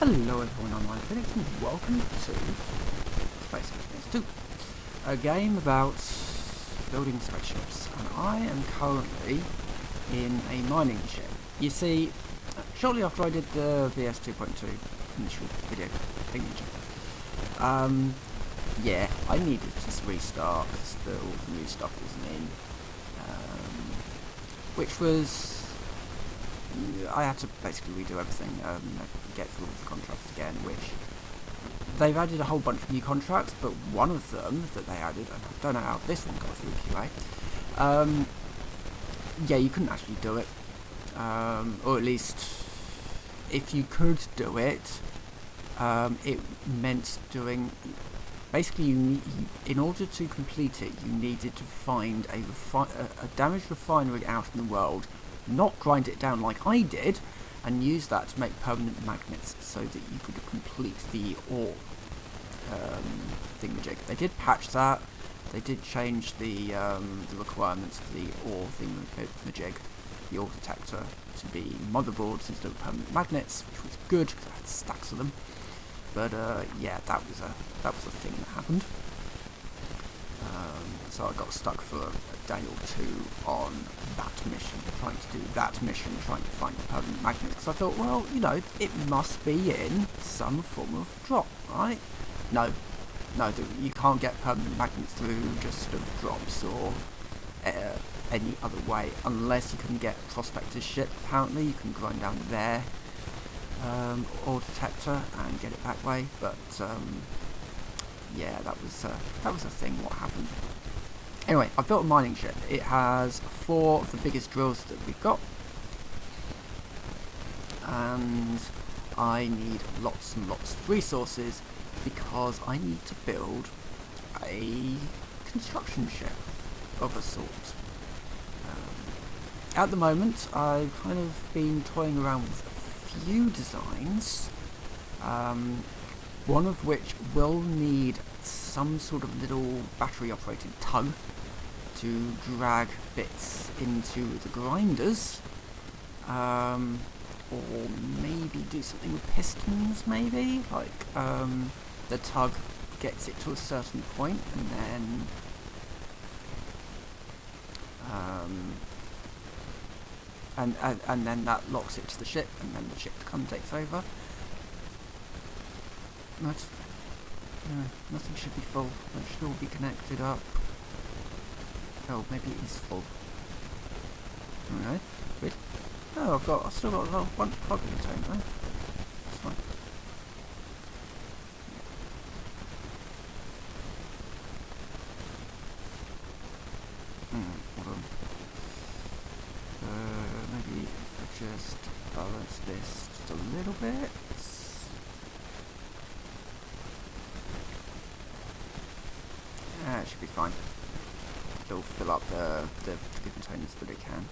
Hello everyone, I'm Phoenix and welcome to vs2.2, a game about building spaceships, and I am currently in a mining ship. You see, shortly after I did the vs2.2 initial video thingy, yeah, I needed to restart because all the new stuff wasn't in, which was, I had to basically redo everything, get through all the contracts again, which they've added a whole bunch of new contracts, but one of them that they added, and I don't know how this one got through QA, yeah, you couldn't actually do it, or at least if you could do it, it meant doing, basically in order to complete it, you needed to find a damaged refinery out in the world, not grind it down like I did, and use that to make permanent magnets so that you could complete the ore thingamajig. They did patch that. They did change the requirements for the ore thingamajig, the ore detector, to be motherboards instead of permanent magnets, which was good because I had stacks of them. But yeah, that was a thing that happened. So I got stuck for a day or two on that mission, trying to do that mission, trying to find the permanent magnet, because I thought, well, you know, it must be in some form of drop, right? No, you can't get permanent magnets through just sort of drops or any other way, unless you can get a prospector's ship. Apparently you can grind down their ore detector and get it that way, but yeah, that was a thing, what happened. Anyway, I've built a mining ship. It has 4 of the biggest drills that we've got, and I need lots and lots of resources because I need to build a construction ship of a sort. At the moment, I've kind of been toying around with a few designs, one of which will need some sort of little battery operated tug to drag bits into the grinders, or maybe do something with pistons, maybe, like the tug gets it to a certain point and then and then that locks it to the ship, and then the ship takes over. Nothing should be full. It should all be connected up. Oh, maybe it is full. Alright, wait. Oh, I've still got a whole bunch of plug contained though. That's fine. Hold on. Maybe if I just balance this just a little bit. It should be fine. It'll fill up the containers that it can.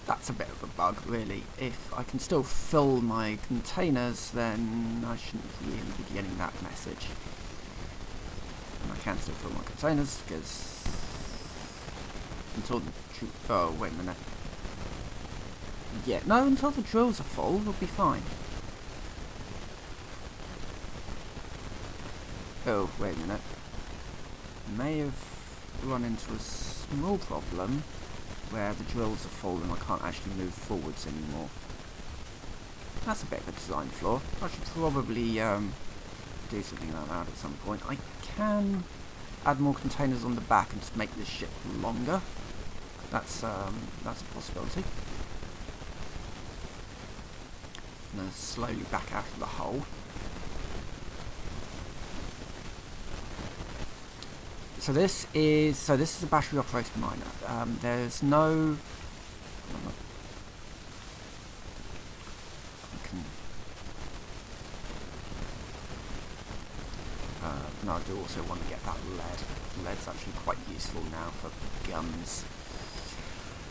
That's a bit of a bug, really. If I can still fill my containers, then I shouldn't really be getting that message. And I can still fill my containers, because until the oh, wait a minute. Yeah, no, until the drills are full, it'll be fine. Oh, wait a minute. May have run into a small problem where the drills are full and I can't actually move forwards anymore. That's a bit of a design flaw. I should probably do something like that at some point. I can add more containers on the back and just make this ship longer. That's a possibility. And then slowly back out of the hole. So this is a battery operated miner. There's no. No, I do also want to get that lead. Lead's actually quite useful now for guns.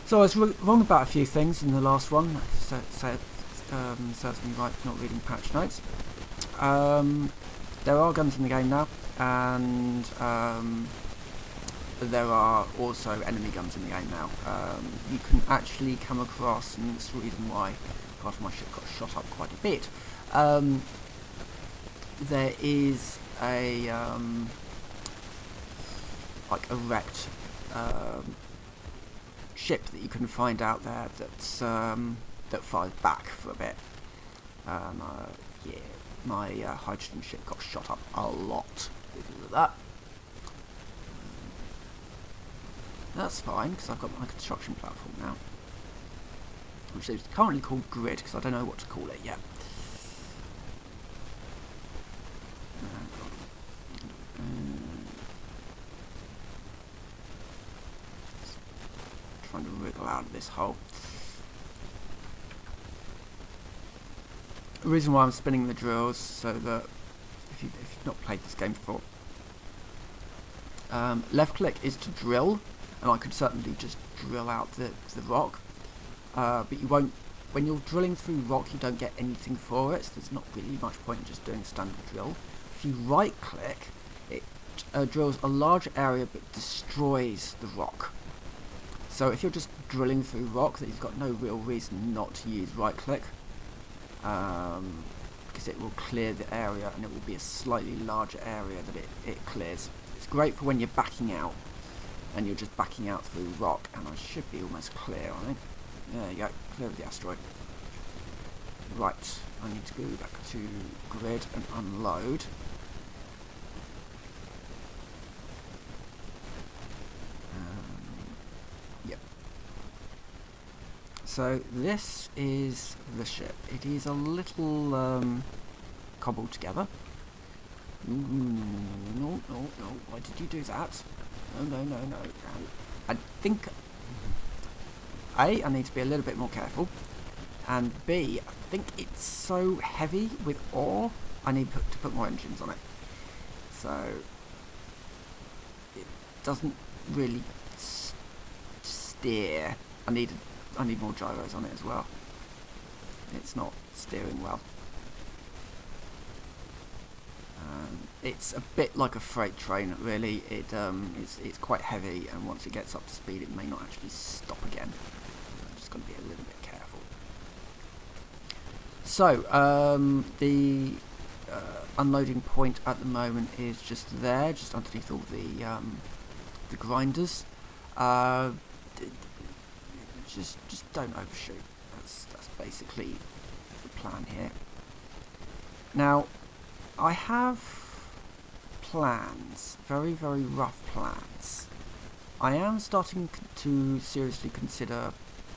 So I was wrong about a few things in the last one. So serves me right for not reading patch notes. There are guns in the game now, and there are also enemy guns in the game now. You can actually come across, and it's the reason why part of my ship got shot up quite a bit. There is a like a wrecked ship that you can find out there that's that fires back for a bit. Yeah, my hydrogen ship got shot up a lot because of that. That's fine, because I've got my construction platform now, which is currently called Grid, because I don't know what to call it yet. Trying to wriggle out of this hole. The reason why I'm spinning the drills, so that if you've not played this game before, left click is to drill, and I could certainly just drill out the rock, but you won't, when you're drilling through rock you don't get anything for it, so there's not really much point in just doing a standard drill. If you right click, it drills a large area but destroys the rock. So if you're just drilling through rock, then you've got no real reason not to use right click, because it will clear the area and it will be a slightly larger area that it clears. It's great for when you're backing out and you're just backing out through rock, and I should be almost clear, I think. There you go, clear of the asteroid. Right, I need to go back to Grid and unload. Yep. So this is the ship. It is a little cobbled together. No, why did you do that? No. I think A, I need to be a little bit more careful, and B, I think it's so heavy with ore, I need to put more engines on it. So it doesn't really steer. I need more gyros on it as well. It's not steering well. It's a bit like a freight train, really. It's quite heavy, and once it gets up to speed, it may not actually stop again. I'm just going to be a little bit careful. So the unloading point at the moment is just there, just underneath all the grinders. Just don't overshoot. That's basically the plan here. Now, I have plans, very, very rough plans. I am starting to seriously consider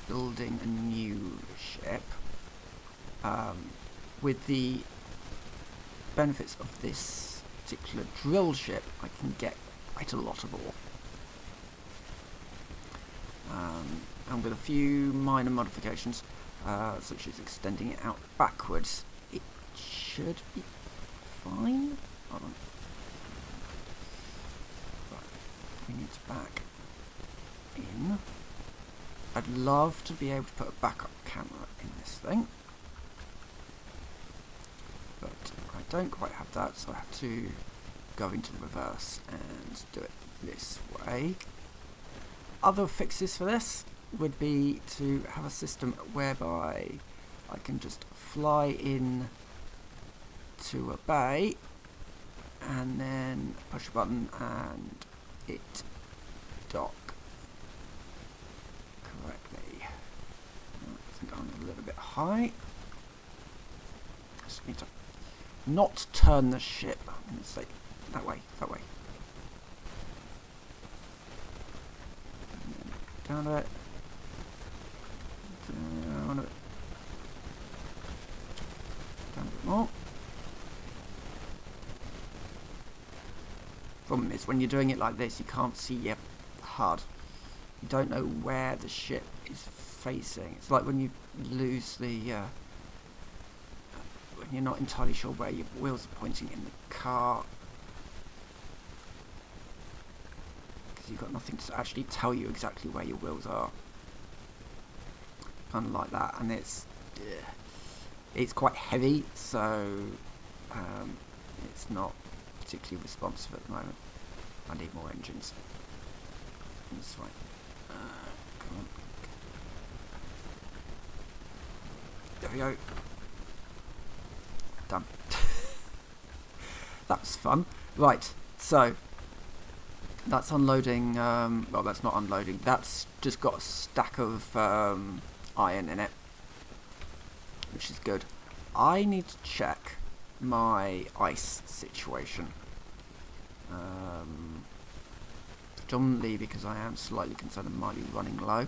building a new ship. With the benefits of this particular drill ship, I can get quite a lot of ore. And with a few minor modifications, such as extending it out backwards, it should be fine. Hold on. Right, we need to back in. I'd love to be able to put a backup camera in this thing, but I don't quite have that, so I have to go into the reverse and do it this way. Other fixes for this would be to have a system whereby I can just fly in to a bay and then push a button and it dock correctly. I think I'm a little bit high. Just need to not turn the ship. I'm going to say that way. Down a bit. Down a bit. Down a bit more. Problem is, when you're doing it like this, you can't see your HUD. You don't know where the ship is facing. It's like when you lose the... when you're not entirely sure where your wheels are pointing in the car. Because you've got nothing to actually tell you exactly where your wheels are. Kind of like that. And it's quite heavy, so it's not particularly responsive at the moment. I need more engines. That's fine. Come on. There we go. Done. That was fun. Right, so that's unloading. Well, that's not unloading. That's just got a stack of iron in it, which is good. I need to check my ice situation. Predominantly because I am slightly concerned I might be running low.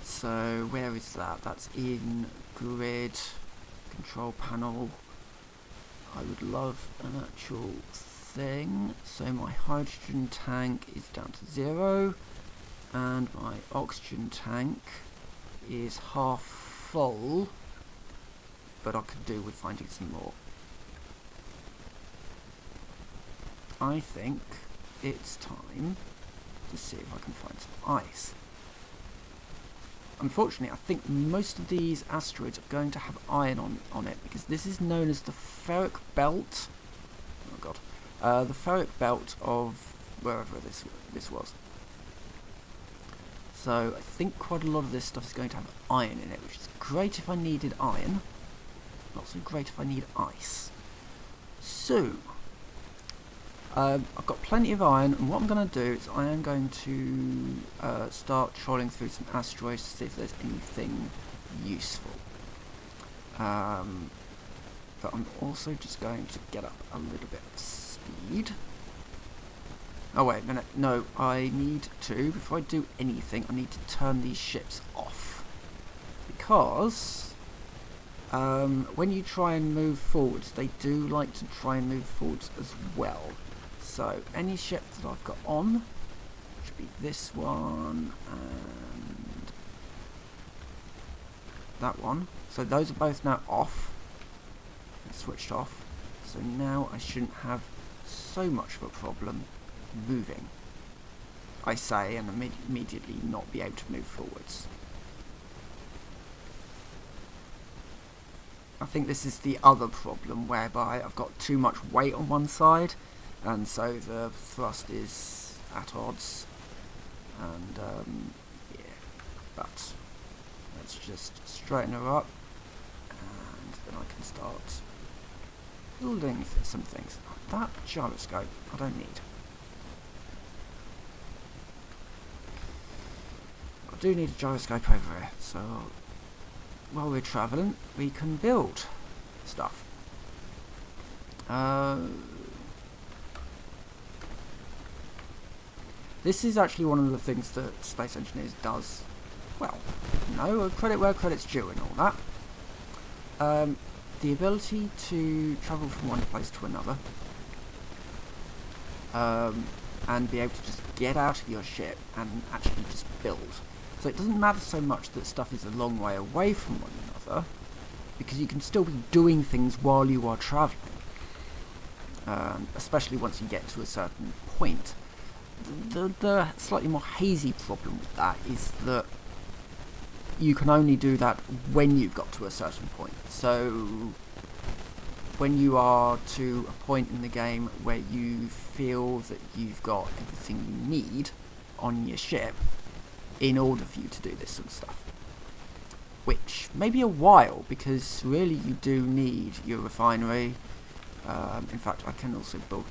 So where is that? That's in grid control panel. I would love an actual thing. So my hydrogen tank is down to 0 and my oxygen tank is half full, but I could do with finding some more. I think it's time to see if I can find some ice. Unfortunately, I think most of these asteroids are going to have iron on it, because this is known as the ferric belt. Oh god. The ferric belt of wherever this was. So I think quite a lot of this stuff is going to have iron in it, which is great if I needed iron. Not so great if I need ice. So I've got plenty of iron, and what I'm going to do is I am going to start trolling through some asteroids to see if there's anything useful. But I'm also just going to get up a little bit of speed. Oh wait a minute, no, I need to, before I do anything, I need to turn these ships off. Because when you try and move forwards, they do like to try and move forwards as well. So any ship that I've got on should be this one and that one. So those are both now off. Switched off. So now I shouldn't have so much of a problem moving. I say, and immediately not be able to move forwards. I think this is the other problem, whereby I've got too much weight on one side, and so the thrust is at odds. And yeah, but let's just straighten her up, and then I can start building some things. That gyroscope I don't need. I do need a gyroscope over here, so while we're travelling we can build stuff. This is actually one of the things that Space Engineers does well. No, credit where credit's due and all that. The ability to travel from one place to another, and be able to just get out of your ship and actually just build. So it doesn't matter so much that stuff is a long way away from one another, because you can still be doing things while you are travelling, especially once you get to a certain point. The slightly more hazy problem with that is that you can only do that when you've got to a certain point. So when you are to a point in the game where you feel that you've got everything you need on your ship in order for you to do this sort of stuff, which may be a while, because really you do need your refinery. In fact, I can also build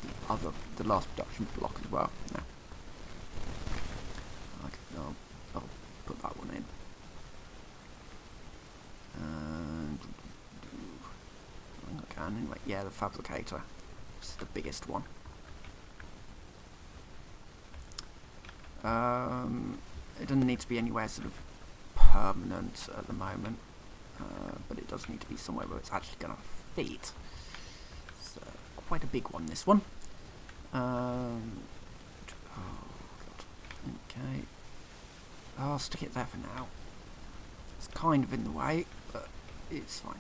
the last production block as well. No. I'll put that one in. I can anyway. Yeah, the fabricator. This is the biggest one. It doesn't need to be anywhere sort of permanent at the moment, but it does need to be somewhere where it's actually going to fit. It's quite a big one, this one. Oh, God. Okay. I'll stick it there for now. It's kind of in the way, but it's fine.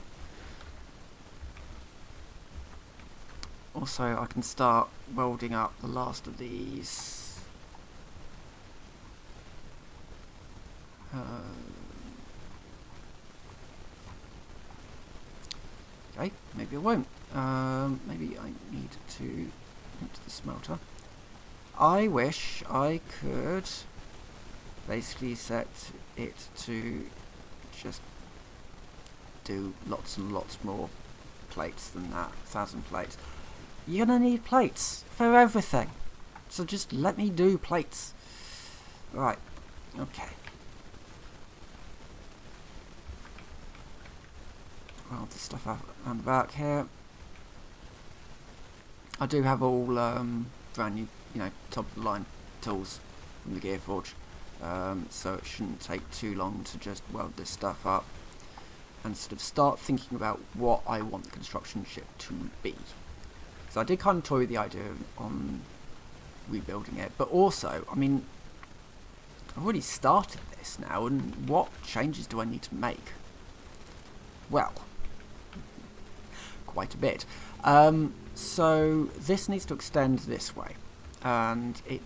Also, I can start welding up the last of these. Okay, maybe I won't. Maybe I need to into the smelter. I wish I could basically set it to just do lots and lots more plates than that. 1,000 plates. You're gonna need plates for everything. So just let me do plates. Right. Okay. Well, the stuff around the back here. I do have all brand new, top of the line tools from the Gearforge, so it shouldn't take too long to just weld this stuff up and sort of start thinking about what I want the construction ship to be. So I did kind of toy with the idea on rebuilding it, but also, I mean, I've already started this now, and what changes do I need to make? Well, quite a bit. So this needs to extend this way, and it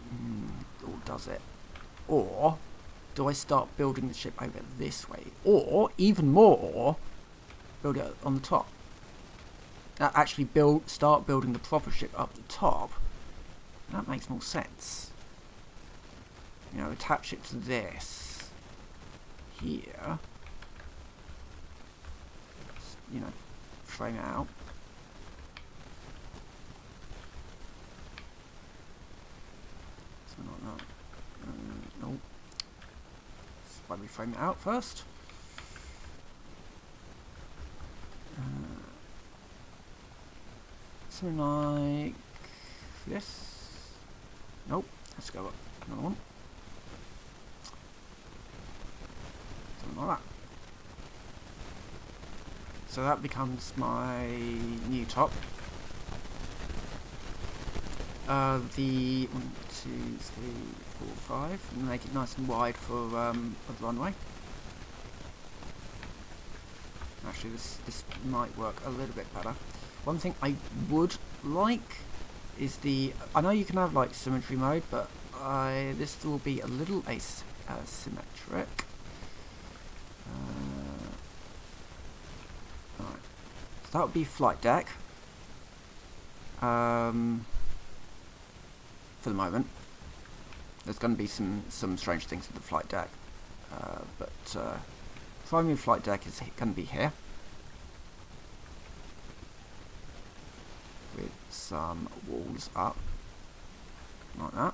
or does it? Or do I start building the ship over this way? Or even more, build it on the top? Actually, start building the proper ship up the top. That makes more sense. Attach it to this here. Frame it out. Something like that. No. That's why we frame it out first. Something like this. Nope. Let's go up another one. Something like that. So that becomes my new top. The 1, 2, 3, 4, 5. And make it nice and wide for the runway. Actually, this might work a little bit better. One thing I would like is I know you can have like symmetry mode, but this will be a little asymmetric. Right. So that would be flight deck. For the moment, there's going to be some strange things with the flight deck, but primary flight deck is going to be here with some walls up like that.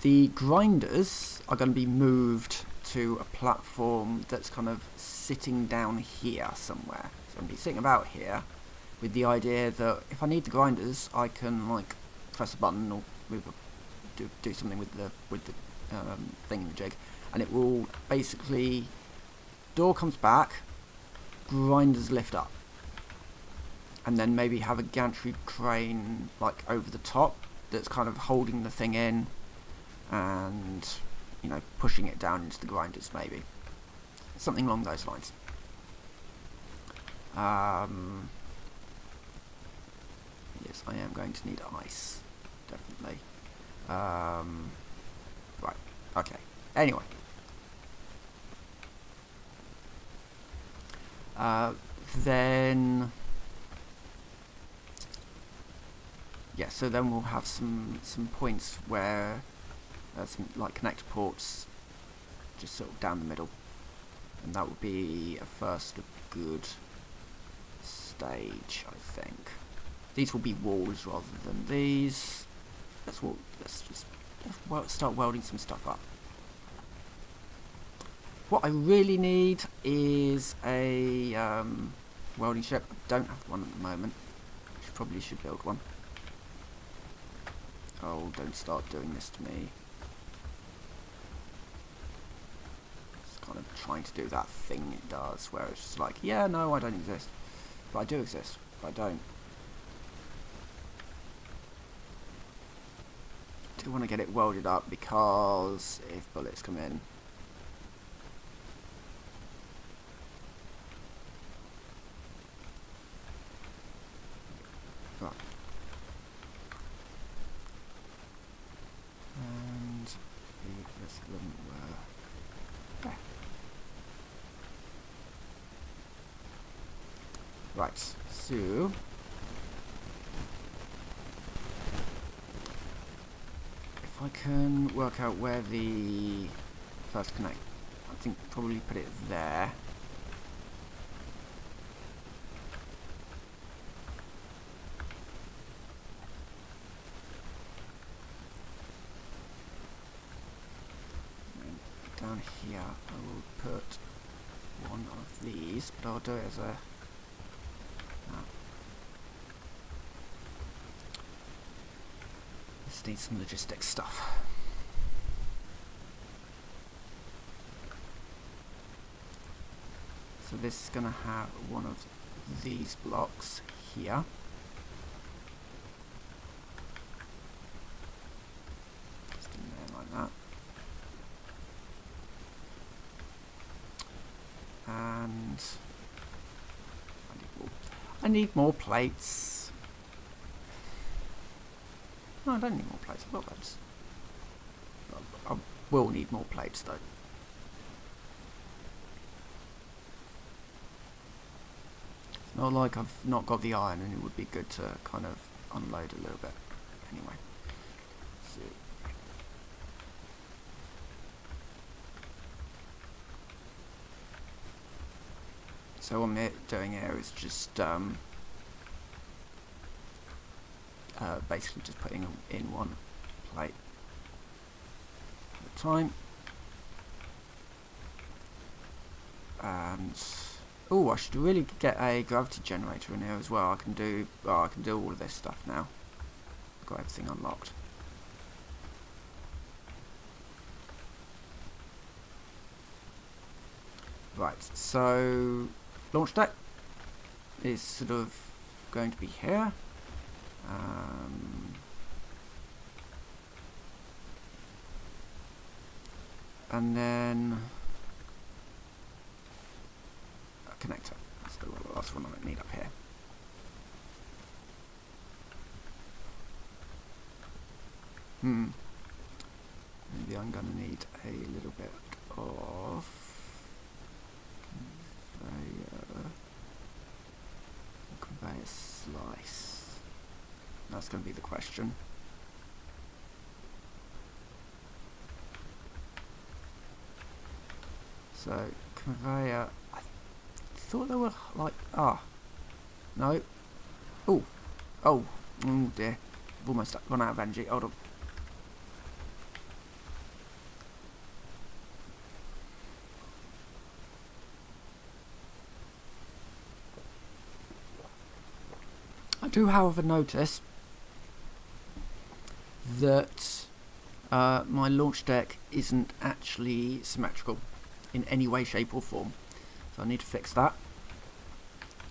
The grinders are going to be moved to a platform that's kind of sitting down here somewhere. So I'm going to be sitting about here with the idea that if I need the grinders, I can like press a button or do something with the thingamajig, and it will basically, door comes back, grinders lift up, and then maybe have a gantry crane like over the top that's kind of holding the thing in and pushing it down into the grinders, maybe something along those lines. Yes, I am going to need ice, definitely. Right, okay. Anyway. Then... yeah, so then we'll have some points where some like connector ports just sort of down the middle. And that would be a first good stage, I think. These will be walls rather than these. Let's just start welding some stuff up. What I really need is a welding ship. I don't have one at the moment. Probably should build one. Oh, don't start doing this to me. It's kind of trying to do that thing it does, where it's just like, yeah, no, I don't exist. But I do exist, but I don't. I do want to get it welded up because if bullets come in, right. And this wouldn't work. There. Right, so if I can work out where the first think probably put it there. And down here I will put one of these, but I'll do it as a this needs some logistics stuff. So this is going to have one of these blocks here. Just in there like that. And I need more plates. No, I don't need more plates. I've got loads. I will need more plates though. It's not like I've not got the iron, and it would be good to kind of unload a little bit. Anyway. So what I'm doing here is just basically just putting in one plate at a time. And oh, I should really get a gravity generator in here as well. I can do all of this stuff now. I've got everything unlocked. Right, so launch deck is sort of going to be here. And then a connector. That's the last one I need up here. Maybe I'm going to need a little bit of conveyor slice. That's going to be the question. So conveyor, I thought they were like, no, oh dear, I've almost run out of energy. Hold on. I do, however, notice that my launch deck isn't actually symmetrical in any way, shape or form. So I need to fix that.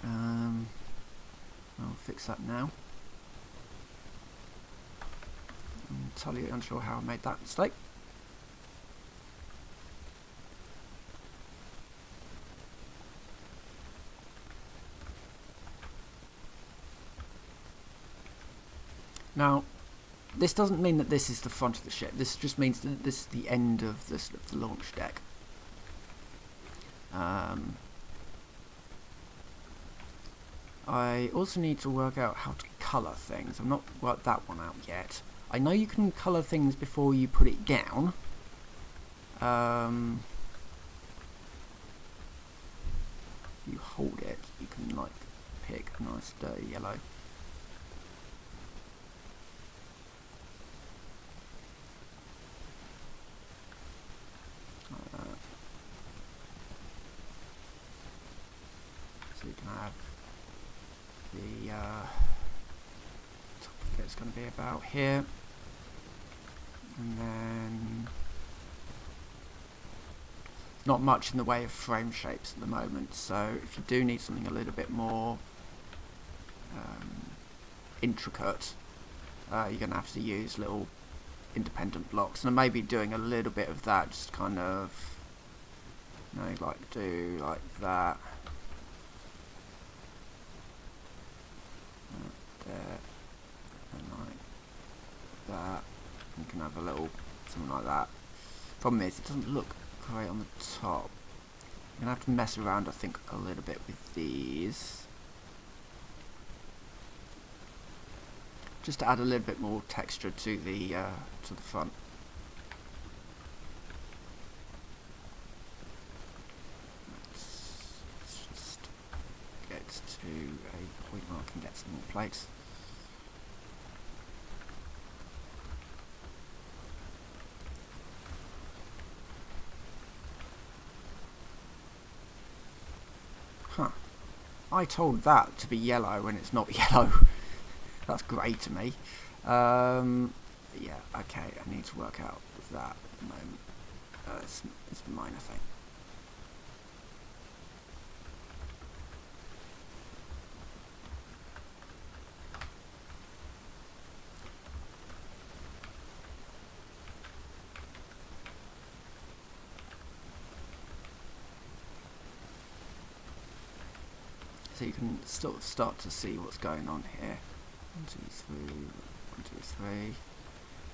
I'll fix that now. I'm totally unsure how I made that mistake. Now, this doesn't mean that this is the front of the ship. This just means that this is the end of the launch deck. I also need to work out how to colour things. I've not worked that one out yet. I know you can colour things before you put it down. You hold it, you can like pick a nice dirty yellow. So you can have the top of it's going to be about here, and then not much in the way of frame shapes at the moment, so if you do need something a little bit more intricate, you're going to have to use little independent blocks, and I may be doing a little bit of that, just kind of, you know, like do like that. There, and like that. You can have a little something like that. Problem is, it doesn't look great on the top. I'm gonna have to mess around, I think, a little bit with these, just to add a little bit more texture to the front. point where I can get some more plates. Huh. I told that to be yellow when it's not yellow. That's grey to me. Yeah, okay, I need to work out that at the moment. It's a minor thing. So you can sort of start to see what's going on here. 1, 2, 3, 1, 2, 3.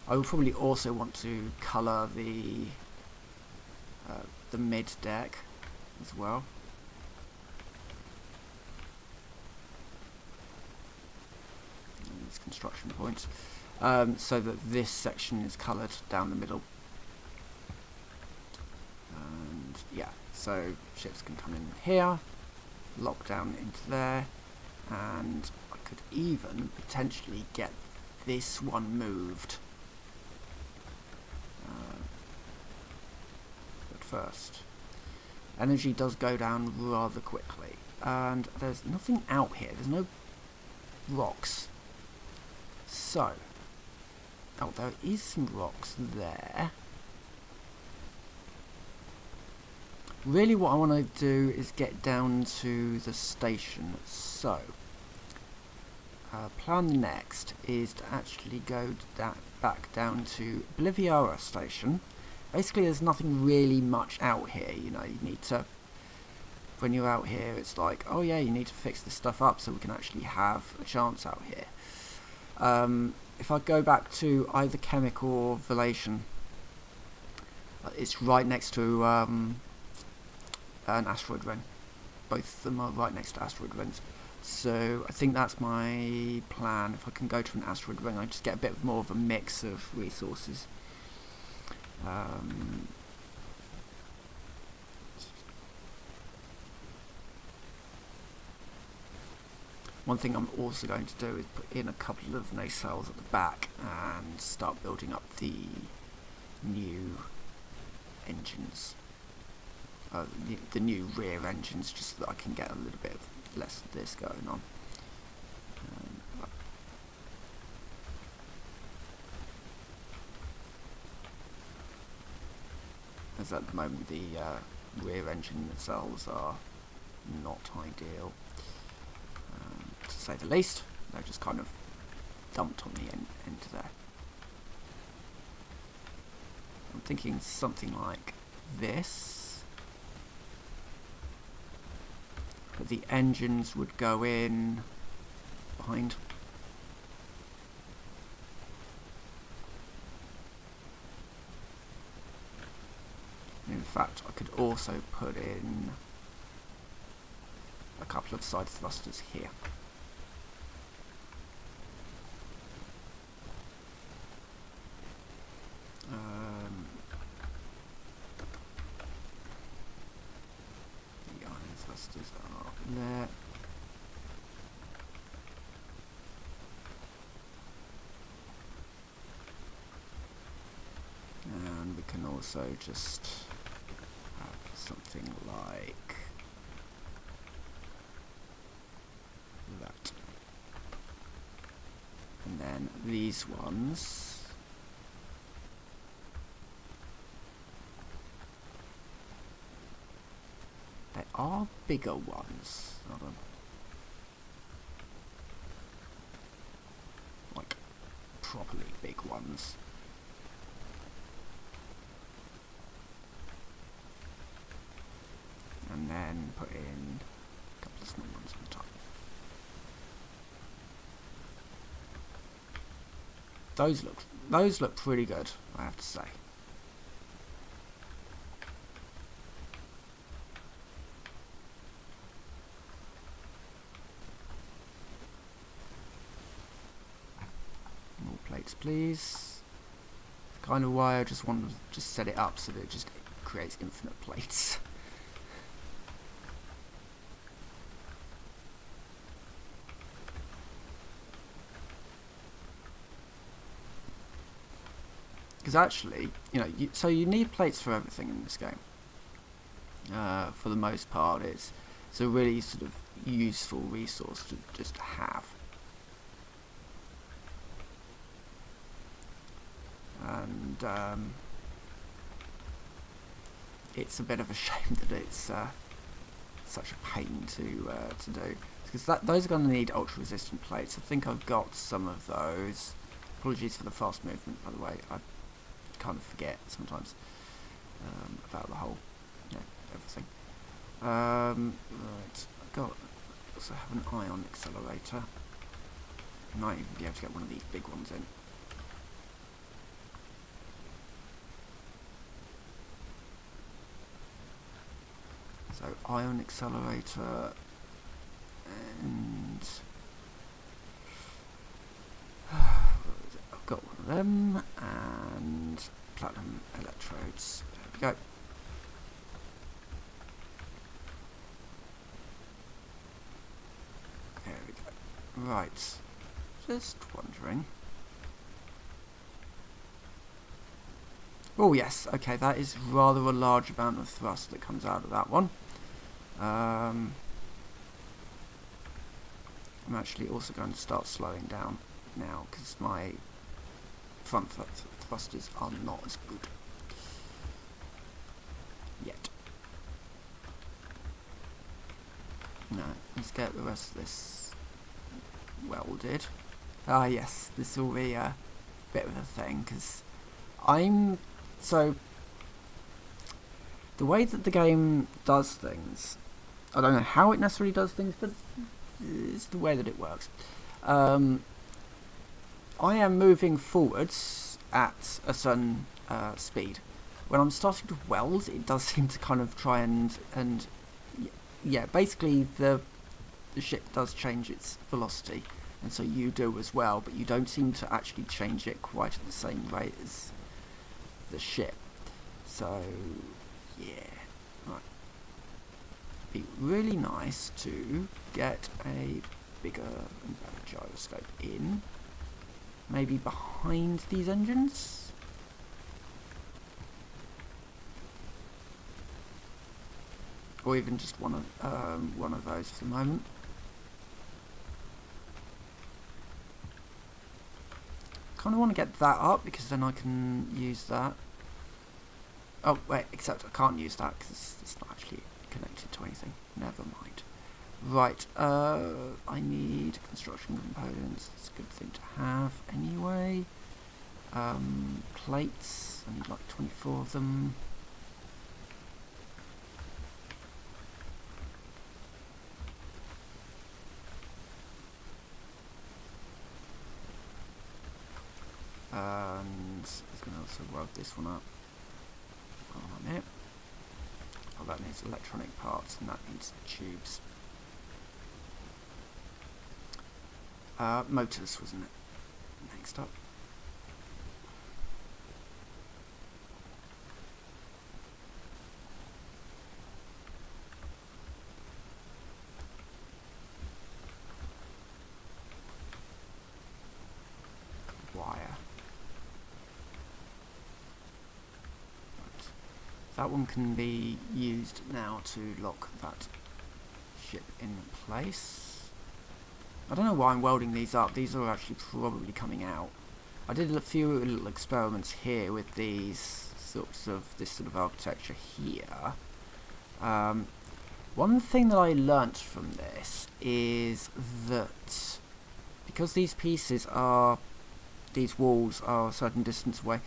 I will probably also want to colour the mid deck as well. And these construction points, so that this section is coloured down the middle. And yeah, so ships can come in here, lock down into there, and I could even potentially get this one moved. But first, energy does go down rather quickly, and there's nothing out here, there's no rocks. So, oh, there is some rocks there. Really what I want to do is get down to the station, so plan next is to actually go back down to Boliviara station. Basically there's nothing really much out here, you know, you need to, when you're out here it's like, oh yeah, you need to fix this stuff up so we can actually have a chance out here. If I go back to either Chemic or Velation, it's right next to an asteroid ring. Both of them are right next to asteroid rings. So I think that's my plan. If I can go to an asteroid ring, I just get a bit more of a mix of resources. One thing I'm also going to do is put in a couple of nacelles at the back and start building up the new engines. The new rear engines, just so that I can get a little bit less of this going on. As at the moment the rear engine nacelles are not ideal, to say the least. They're just kind of dumped on the end there. I'm thinking something like this, but the engines would go in behind. In fact, I could also put in a couple of side thrusters here. The iron thrusters are there. And we can also just something like that. And then these ones, they are bigger ones, like properly big ones. And then put in a couple of small ones on the top. Those look pretty good, I have to say. More plates, please. Kind of why I just want to just set it up so that it just creates infinite plates. Because actually, you know, so you need plates for everything in this game. For the most part, it's a really sort of useful resource to just have. And it's a bit of a shame that it's such a pain to do, because those are going to need ultra resistant plates. I think I've got some of those. Apologies for the fast movement, by the way. I kind of forget sometimes about the whole, you know, everything. Right, I've got, also have an ion accelerator. I might even be able to get one of these big ones in. So ion accelerator, and I've got one of them, and platinum electrodes. There we go. There we go. Right. Just wondering. Oh yes, okay, that is rather a large amount of thrust that comes out of that one. I'm actually also going to start slowing down now because my front thrusters are not as good yet. No, let's get the rest of this welded. Ah yes, this will be a bit of a thing because so the way that the game does things, I don't know how it necessarily does things, but it's the way that it works. I am moving forwards at a certain speed. When I'm starting to weld, it does seem to kind of try and yeah, basically the ship does change its velocity, and so you do as well, but you don't seem to actually change it quite at the same rate as the ship. So yeah, right. It'd be really nice to get a bigger and better gyroscope in, maybe behind these engines. Or even just one of those for the moment. Kind of want to get that up because then I can use that. Oh wait, except I can't use that because it's not actually connected to anything. Never mind. Right, I need construction components. It's a good thing to have anyway. Plates. I need like 24 of them. And I was going to also weld this one up. On it. Oh, that needs electronic parts, and that needs tubes. Motors, wasn't it? Next up. Wire. That one can be used now to lock that ship in place. I don't know why I'm welding these up. These are actually probably coming out. I did a few little experiments here with these this sort of architecture here. One thing that I learnt from this is that because these walls are a certain distance away,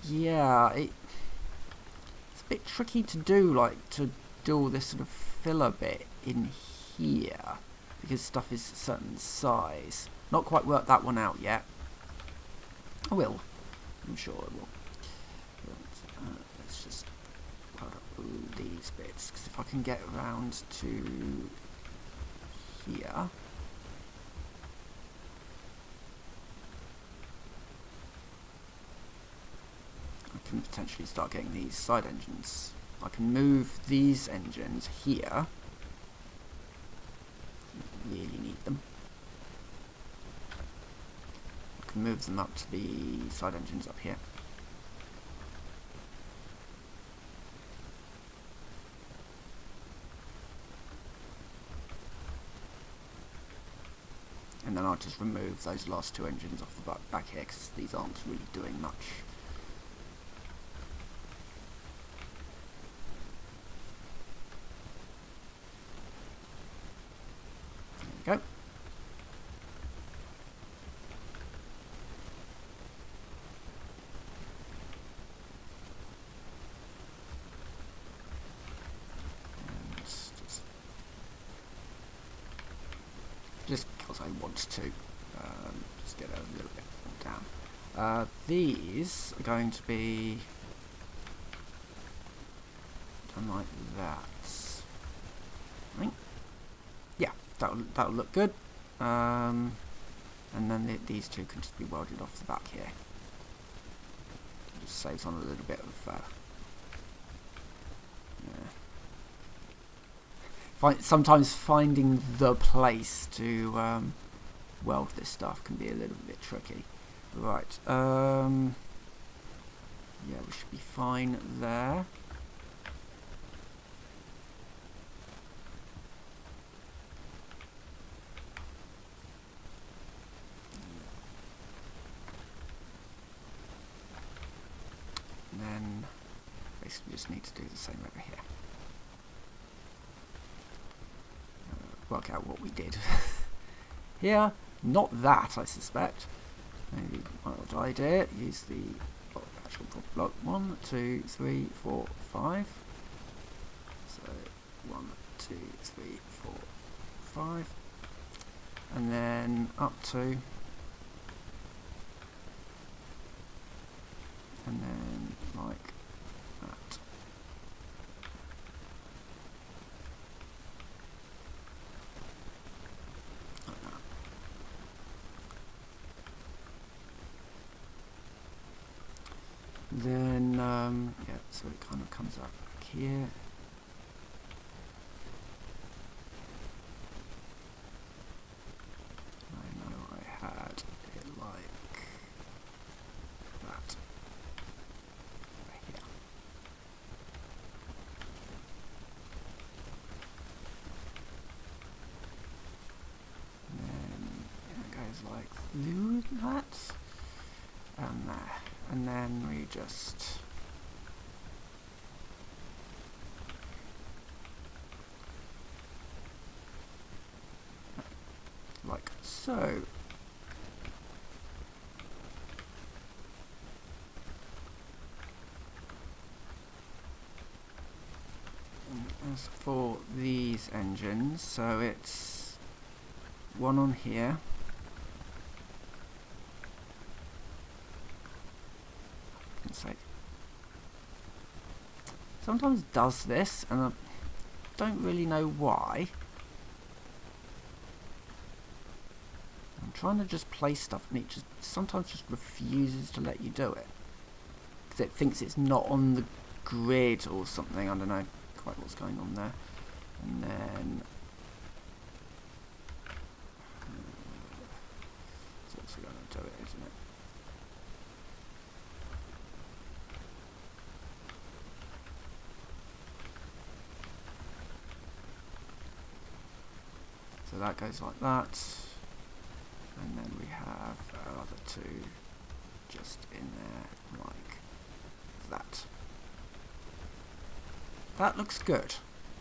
yeah, it's a bit tricky to do, like, to do all this sort of filler bit in here, because stuff is a certain size. Not quite worked that one out yet. I will. I'm sure I will. But, let's just put up all these bits, because if I can get around to here... I can potentially start getting these side engines. I can move these engines here. Really need them. I can move them up to the side engines up here. And then I'll just remove those last 2 engines off the back here, because these aren't really doing much. There we go. Just because I want to just get a little bit down. These are going to be done like that. I think, yeah, that'll look good. And then these 2 can just be welded off the back here. Just saves on a little bit of sometimes finding the place to weld this stuff can be a little bit tricky. Right, yeah, we should be fine there. And then basically just need to do the same over here. Work out what we did here. Not that, I suspect. Maybe wild idea. Use the actual block. 1, 2, 3, 4, 5. So 1, 2, 3, 4, 5, and then up to, and then like that. Then, yeah, so it kind of comes up here. I know I had it like that. Over here. And then it goes like that. And there. And then we just like so. And as for these engines, so it's one on here. Sometimes does this, and I don't really know why. I'm trying to just place stuff, and it just sometimes just refuses to let you do it because it thinks it's not on the grid or something. I don't know quite what's going on there. And then it's also going to do it, isn't it? So that goes like that, and then we have our other 2 just in there like that. That looks good.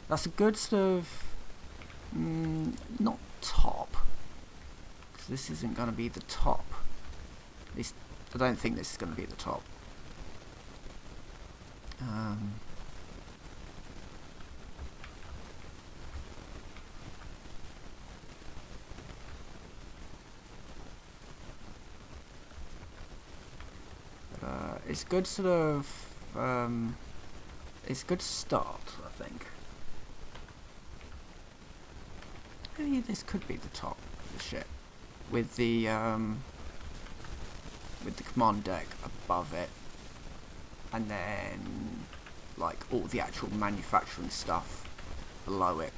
That's a good sort of, not top, because this isn't going to be the top. At least I don't think this is going to be the top. It's good sort of, it's a good start, I think. Maybe this could be the top of the ship, with the command deck above it, and then like all the actual manufacturing stuff below it.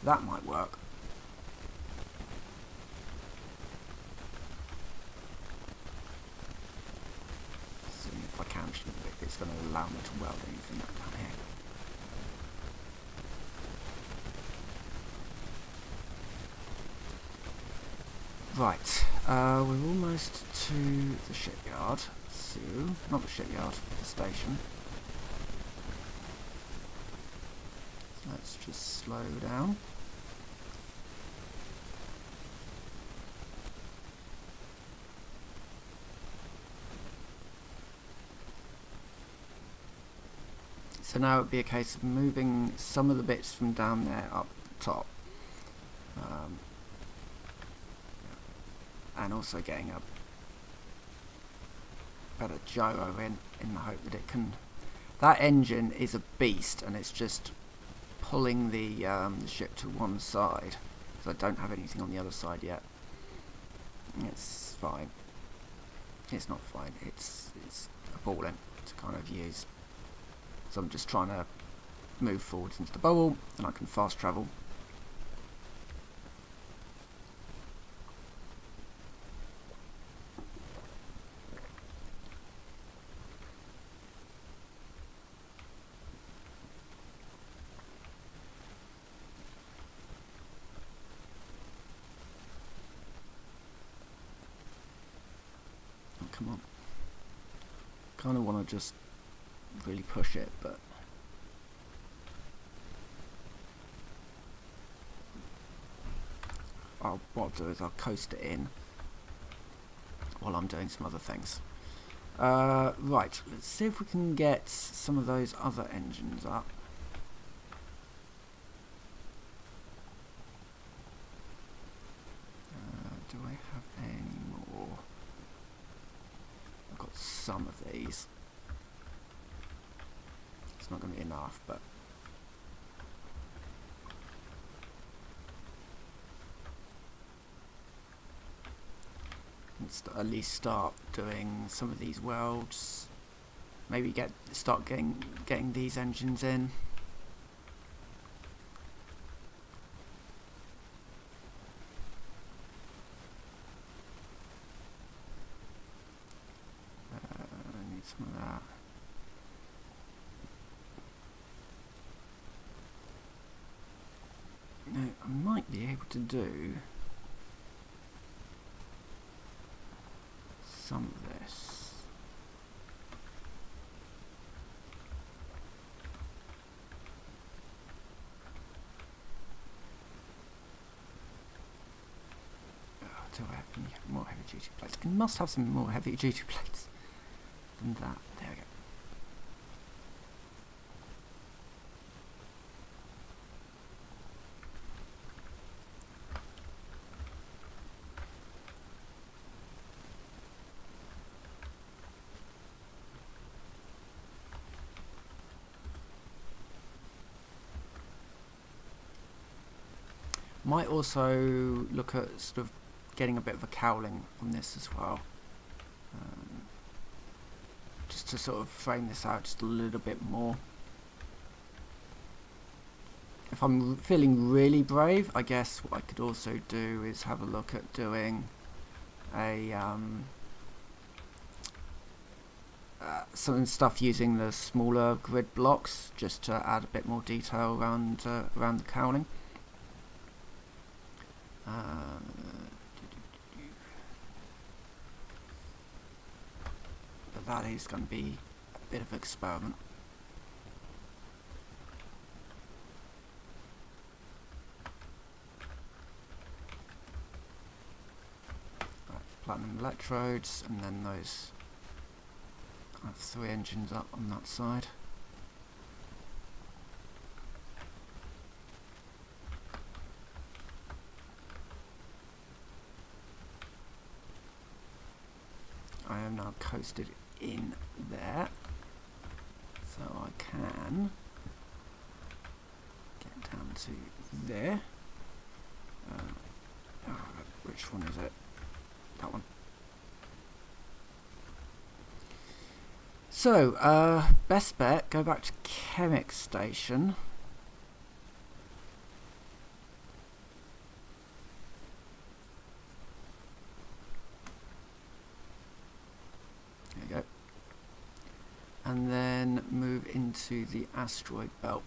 That might work. if I can, if it's going to allow me to weld anything down here. Right, we're almost to the shipyard, so, not the shipyard, the station. So let's just slow down. So now it would be a case of moving some of the bits from down there up top. And also getting a better gyro in the hope that it can... That engine is a beast, and it's just pulling the ship to one side. So I don't have anything on the other side yet. It's fine. It's not fine. It's appalling to kind of use. So I'm just trying to move forwards into the bubble, and I can fast travel. Oh, come on. Kind of want to just really push it, but what I'll do is I'll coast it in while I'm doing some other things. Right, let's see if we can get some of those other engines up. Do I have any more? I've got some of these. It's not going to be enough, but let's at least start doing some of these welds. Maybe start getting these engines in. I need some of that. Now, I might be able to do some of this. Oh, do I have any more heavy duty plates? I must have some more heavy duty plates than that. There we go. Might also look at sort of getting a bit of a cowling on this as well, just to sort of frame this out just a little bit more. If I'm feeling really brave, I guess what I could also do is have a look at doing a some stuff using the smaller grid blocks, just to add a bit more detail around the cowling. But that is going to be a bit of an experiment. Right, platinum electrodes, and then those. I have 3 engines up on that side. I am now coasted in there, so I can get down to there. Which one is it? That one. So, best bet, go back to Chemic Station. There you go. to the asteroid belt.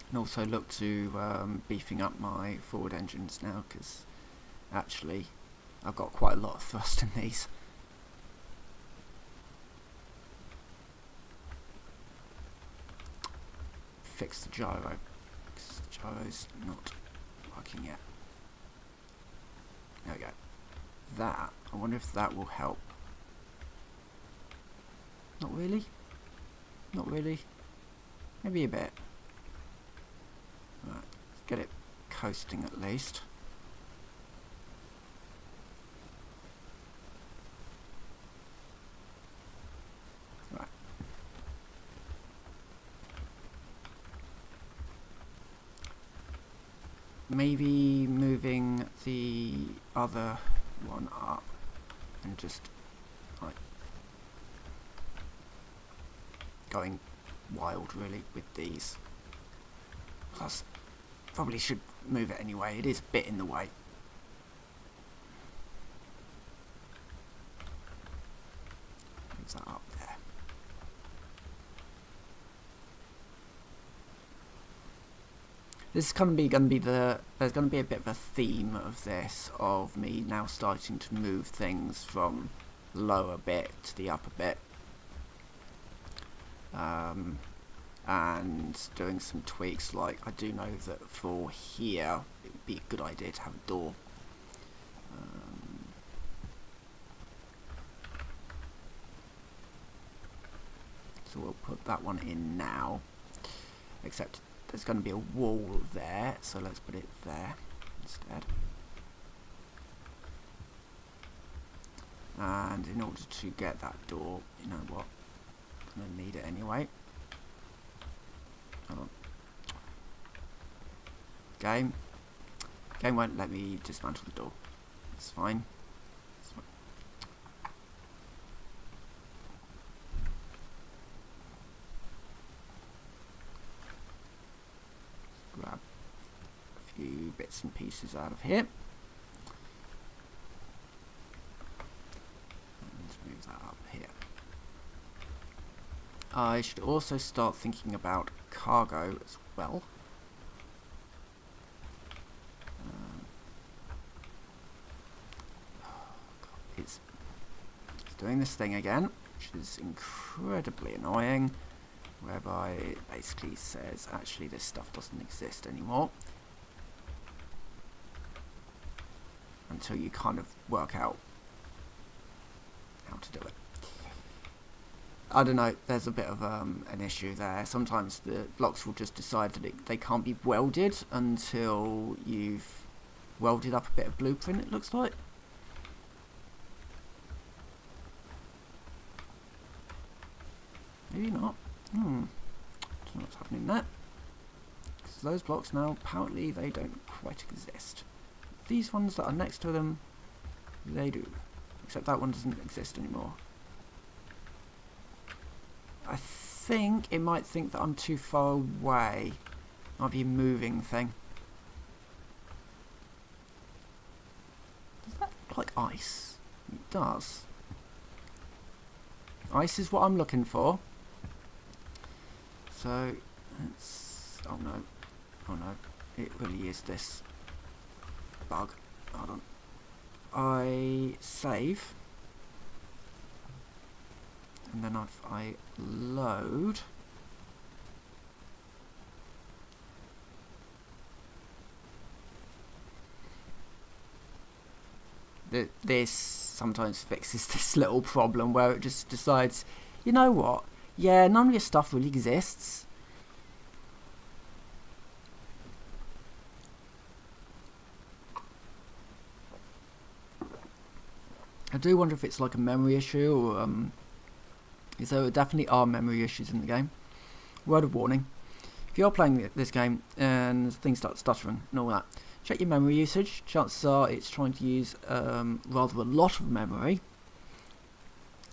And also look to beefing up my forward engines now, because actually I've got quite a lot of thrust in these. Fix the gyro, because the gyro's not working yet. There we go. That, I wonder if that will help. Not really. Not really. Maybe a bit. Right, let's get it coasting at least. Right. Maybe moving the other one up and just like going wild really with these. Plus, probably should move it anyway. It is a bit in the way. Move that up there. This is going to be there's going to be a bit of a theme of this, of me now starting to move things from the lower bit to the upper bit. And doing some tweaks, like I do know that for here it would be a good idea to have a door. So we'll put that one in now, except there's going to be a wall there, so let's put it there instead. And in order to get that door, you know what, I'm going to need it anyway. Hold on. Game won't let me dismantle the door. It's fine. It's fine. Let's grab a few bits and pieces out of here. And move that up here. I should also start thinking about cargo as well. It's doing this thing again, which is incredibly annoying, whereby it basically says actually this stuff doesn't exist anymore until you kind of work out how to do it. I don't know, there's a bit of an issue there. Sometimes the blocks will just decide that they can't be welded until you've welded up a bit of blueprint, it looks like. Maybe not. Don't know what's happening there. Because those blocks now, apparently they don't quite exist. These ones that are next to them, they do. Except that one doesn't exist anymore. I think it might think that I'm too far away. Might be a moving thing. Does that look like ice? It does. Ice is what I'm looking for. So, let's... oh no. Oh no. It really is this bug. Hold on. I save. And then if I load, this sometimes fixes this little problem where it just decides, you know what, yeah, none of your stuff really exists. I do wonder if it's like a memory issue or there definitely are memory issues in the game. Word of warning. If you're playing this game and things start stuttering and all that, check your memory usage. Chances are it's trying to use rather a lot of memory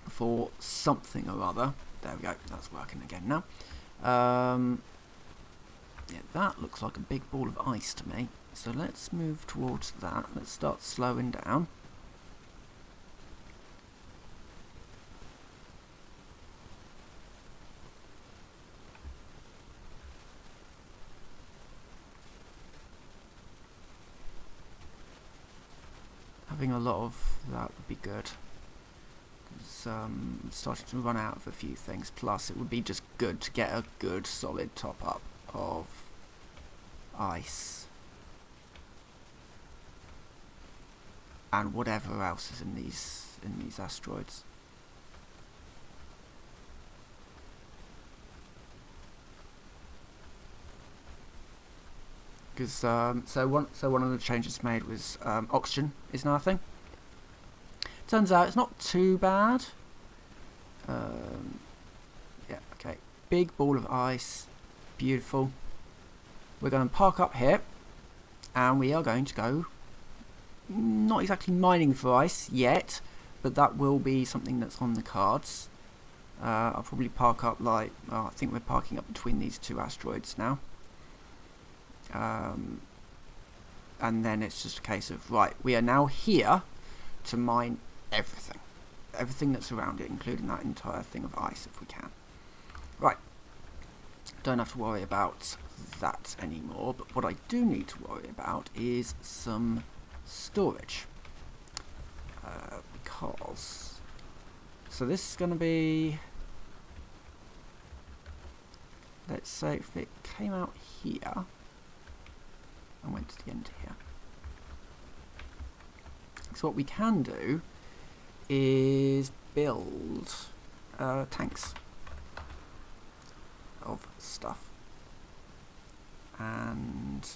for something or other. There we go, that's working again now. Yeah, that looks like a big ball of ice to me. So let's move towards that. Let's start slowing down. Having a lot of that would be good. Because I'm starting to run out of a few things. Plus, it would be just good to get a good solid top up of ice. And whatever else is in these asteroids. Because so one of the changes made was oxygen is now a thing. Turns out it's not too bad. Yeah, okay. Big ball of ice, beautiful. We're going to park up here, and we are going to go. Not exactly mining for ice yet, but that will be something that's on the cards. I'll probably park up I think we're parking up between these two asteroids now. And then it's just a case of, right, we are now here to mine everything. Everything that's around it, including that entire thing of ice if we can. Right. Don't have to worry about that anymore, but what I do need to worry about is some storage. Because... So this is going to be... Let's say if it came out here and went to the end here. So what we can do is build tanks of stuff. And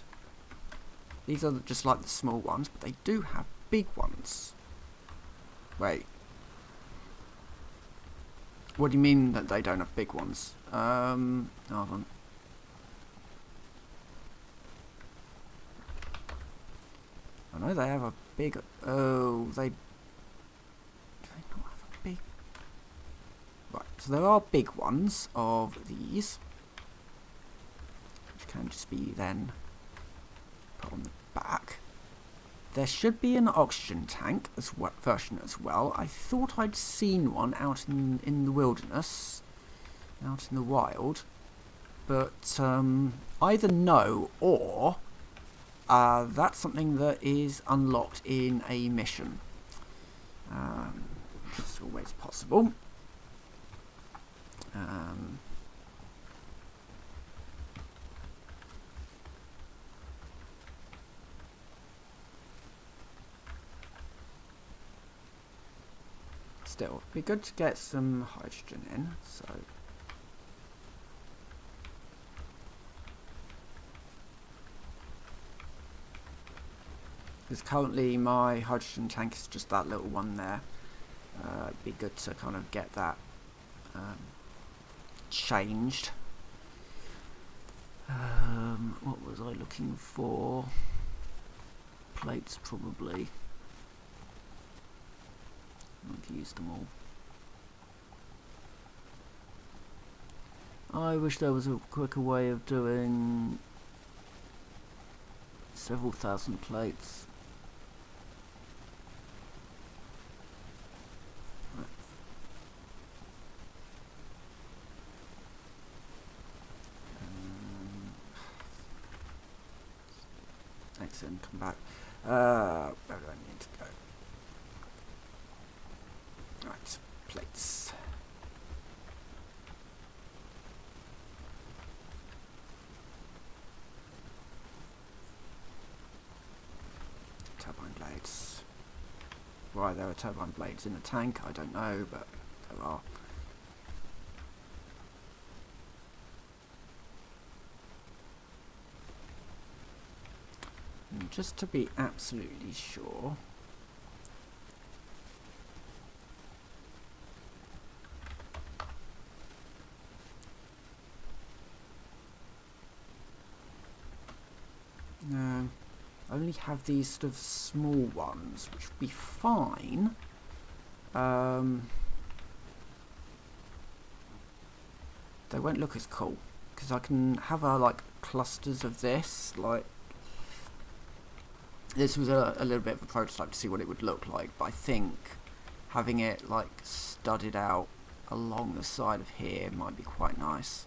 these are just like the small ones, but they do have big ones. Wait. What do you mean that they don't have big ones? Hold on. I know they have a big... Oh, do they not have a big... Right, so there are big ones of these, which can just be then put on the back. There should be an oxygen tank version as well. I thought I'd seen one out in the wilderness, out in the wild, but either no or that's something that is unlocked in a mission. Which is always possible. Still, it'd be good to get some hydrogen in, so... Because currently my hydrogen tank is just that little one there. It'd be good to kind of get that changed. What was I looking for? Plates, probably. I've used them all. I wish there was a quicker way of doing several thousand plates. Excellent, come back. Where do I need to go? Right, plates. Turbine blades. Why there are turbine blades in the tank, I don't know, but there are. And just to be absolutely sure, no, I only have these sort of small ones, which would be fine. They won't look as cool because I can have a like clusters of this. Like, this was a little bit of a prototype to see what it would look like, but I think having it like studded out along the side of here might be quite nice.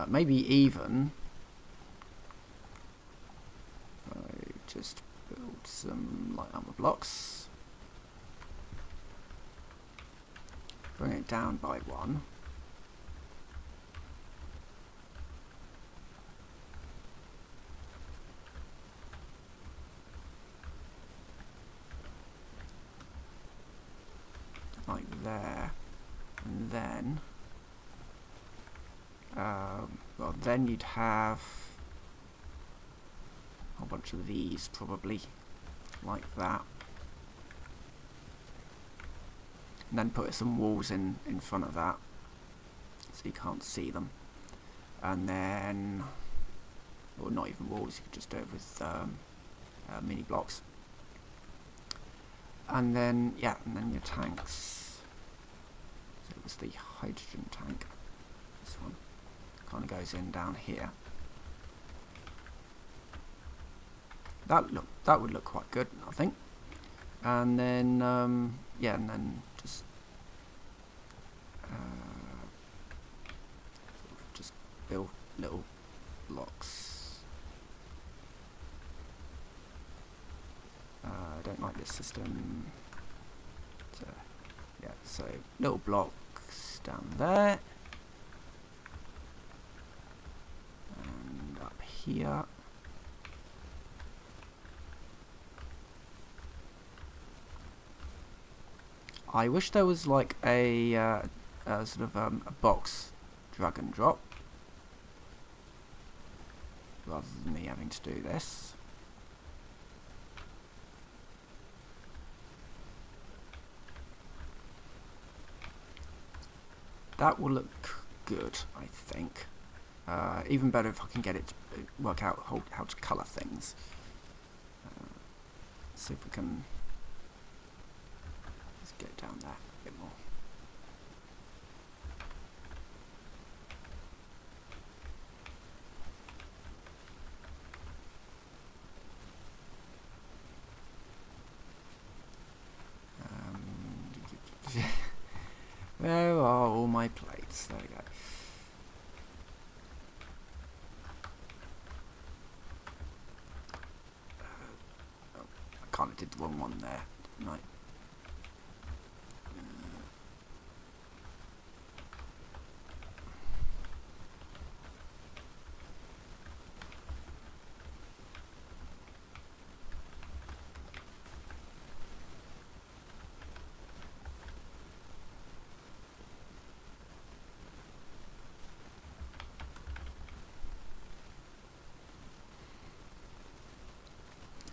Maybe even just build some light armor blocks, bring it down by 1. Like there, and then well, then you'd have a whole bunch of these probably like that, and then put some walls in front of that so you can't see them, and then, or not even walls, you could just do it with mini blocks. And then, yeah, and then your tanks. So it was the hydrogen tank. This one kind of goes in down here. That would look quite good, I think. And then, yeah, and then just just build little blocks. I don't like this system. So, yeah, so little blocks down there and up here. I wish there was like a sort of a box drag and drop rather than me having to do this. That will look good, I think. Even better if I can get it to work out how to colour things. See if we can. Let's get down there a bit more. Where are all my plates? There we go. Oh, I kind of did the wrong one there, didn't I?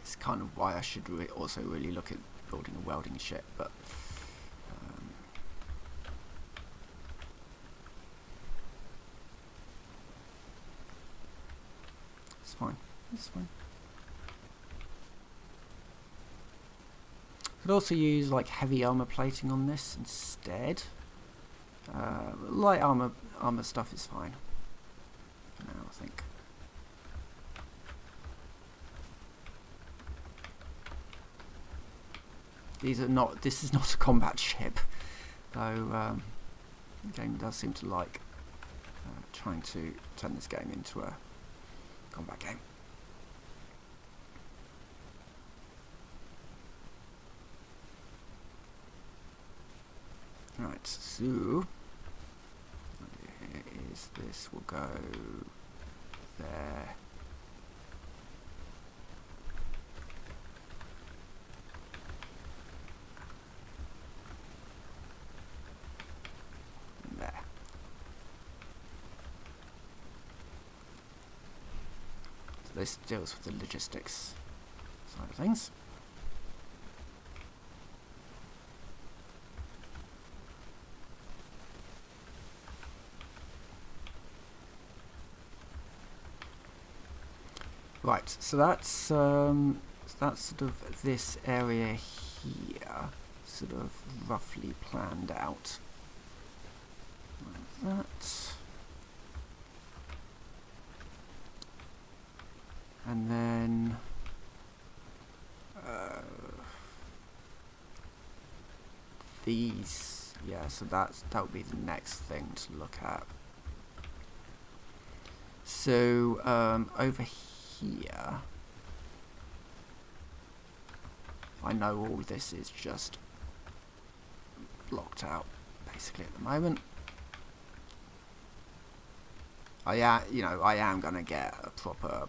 It's kind of why I should also really look at building a welding ship, but it's fine. It's fine. Could also use like heavy armor plating on this instead. Light armor stuff is fine for now, I think. These are not. This is not a combat ship, though. The game does seem to like trying to turn this game into a combat game. Right, so is this will go there. This deals with the logistics side of things. Right, so that's sort of this area here, sort of roughly planned out like that. And then these, yeah, so that would be the next thing to look at. So over here, I know all this is just blocked out basically at the moment. I am going to get a proper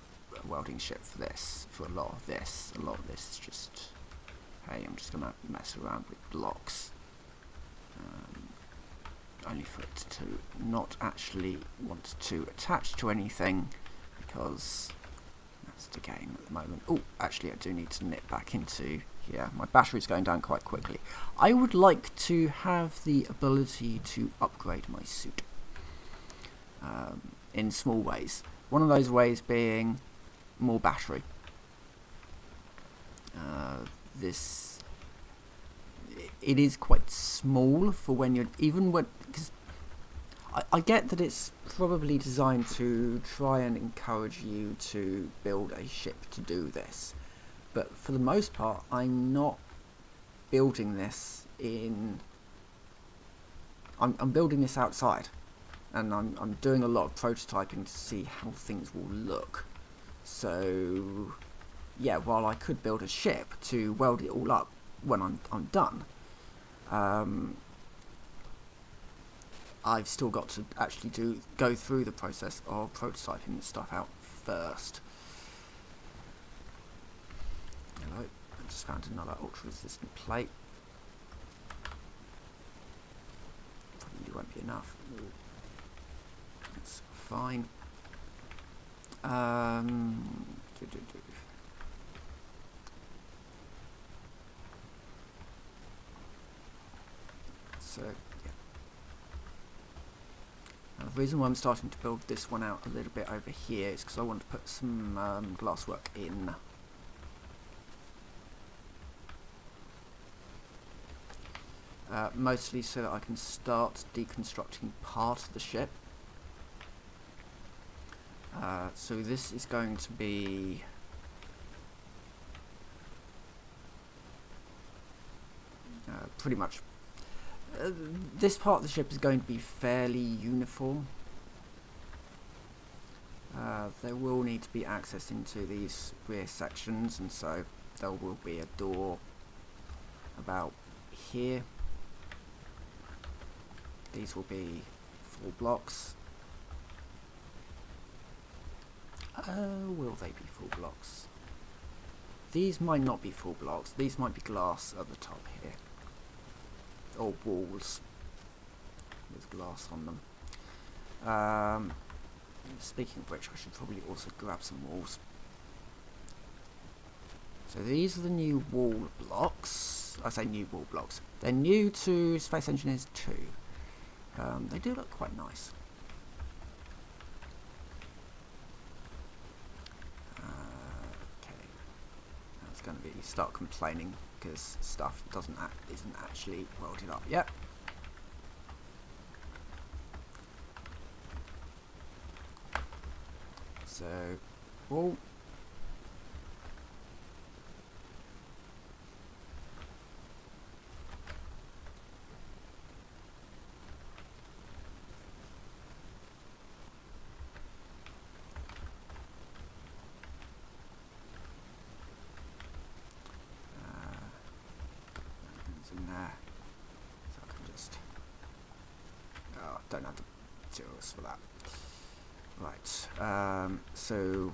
welding ship for this, for a lot of this. A lot of this is just, hey, I'm just going to mess around with blocks. Only for it to not actually want to attach to anything, because that's the game at the moment. Oh, actually I do need to nip back into, yeah, my battery's going down quite quickly. I would like to have the ability to upgrade my suit in small ways. One of those ways being more battery. It is quite small for when you're, even when, because I get that it's probably designed to try and encourage you to build a ship to do this, but for the most part I'm not building this in, I'm building this outside, and I'm doing a lot of prototyping to see how things will look. So yeah, while I could build a ship to weld it all up when I'm done, I've still got to actually go through the process of prototyping this stuff out first. Hello, I just found another ultra-resistant plate. Probably won't be enough. That's fine. So, yeah. Now, the reason why I'm starting to build this one out a little bit over here is because I want to put some glasswork in. Mostly so that I can start deconstructing part of the ship. So this is going to be pretty much this part of the ship is going to be fairly uniform. There will need to be access into these rear sections, and so there will be a door about here. These will be full blocks. Will they be full blocks? These might not be full blocks. These might be glass at the top here. Or walls with glass on them. Speaking of which, I should probably also grab some walls. So these are the new wall blocks. I say new wall blocks. They're new to Space Engineers 2. They do look quite nice. Okay. That's going to be start complaining because stuff isn't actually welded up yet. So, wall. In there, so I can just don't have the materials for that. Right, so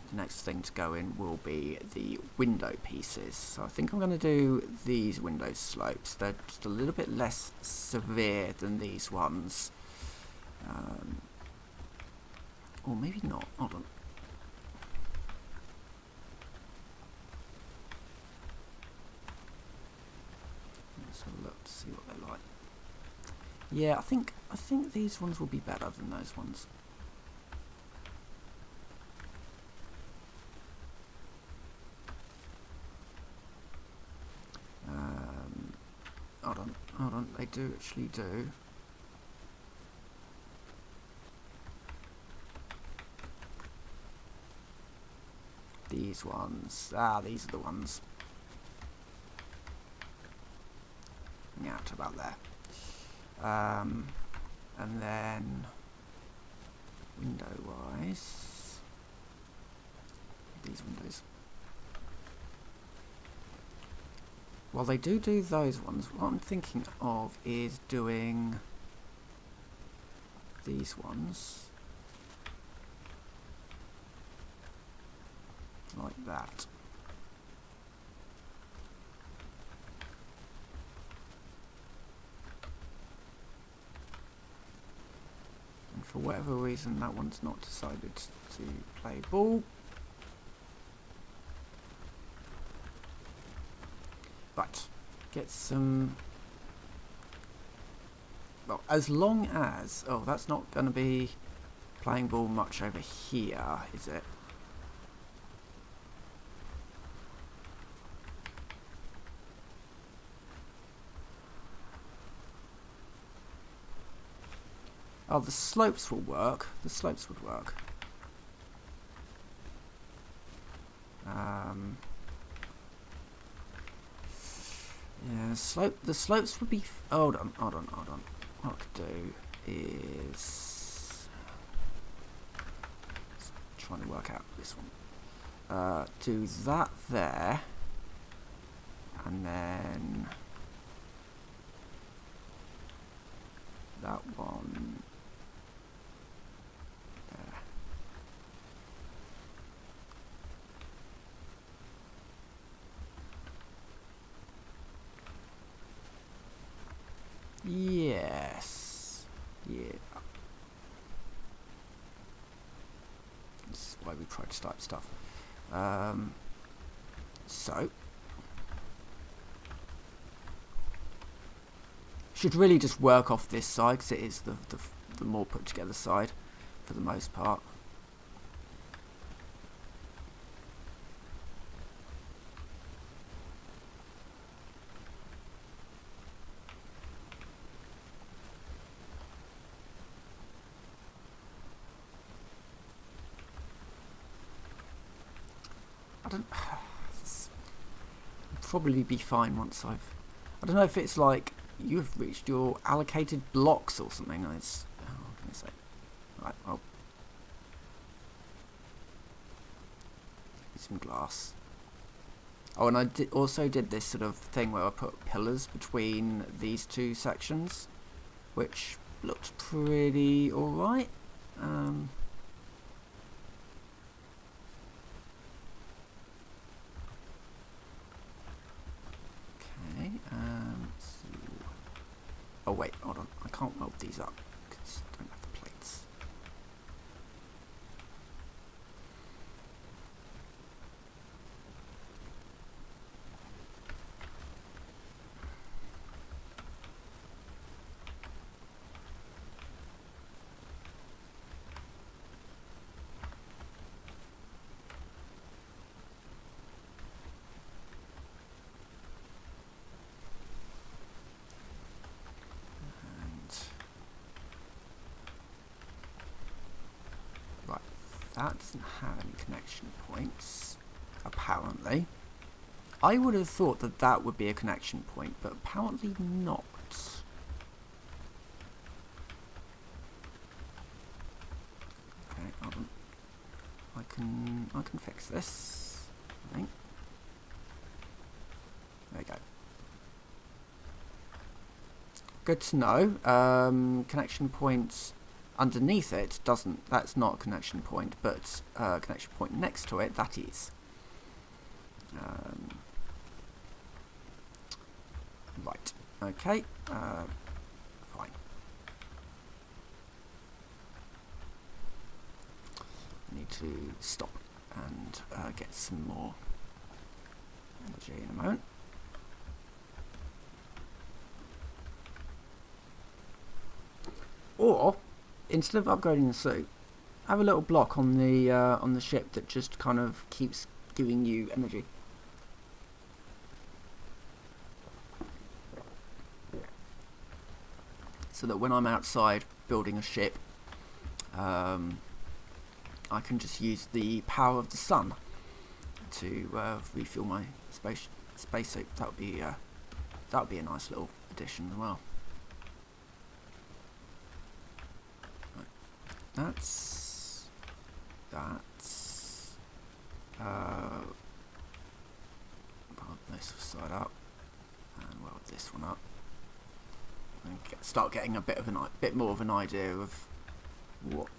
the next thing to go in will be the window pieces. So I think I'm going to do these window slopes. They're just a little bit less severe than these ones, or maybe not. Hold on. Let's have a look to see what they're like. Yeah, I think these ones will be better than those ones. Hold on, they do actually do. these ones. Ah, these are the ones. Yeah, to about there. And then window-wise, these windows. While they do those ones, what I'm thinking of is doing these ones like that. And for whatever reason, that one's not decided to play ball. But get some. Well, as long as that's not going to be playing ball much over here, is it? Oh, the slopes will work. The slopes would work. Yeah, the slopes would be. Hold on. What I could do is trying to work out this one. Do that there, and then that one there. Yes. Yeah. This is why we try to type stuff. So should really just work off this side because it is the more put together side for the most part. Probably be fine once I don't know if it's like you've reached your allocated blocks or something. It's what can I say? Right, well, some glass. Oh, and I also did this sort of thing where I put pillars between these two sections, which looked pretty alright. Oh wait, hold on. I can't weld these up because I don't have the plates. That doesn't have any connection points, apparently. I would have thought that that would be a connection point, but apparently not. Okay, hold on. I can fix this, I think. There we go. Good to know. Connection points underneath it doesn't. That's not a connection point, but connection point next to it, that is. Right. Okay. Fine. I need to stop and get some more energy in a moment. Or instead of upgrading the suit, have a little block on the ship that just kind of keeps giving you energy. So that when I'm outside building a ship, I can just use the power of the sun to refuel my spacesuit. That would be a nice little addition as well. Right. That's weld this side up and weld this one up. And start getting a bit more of an idea of what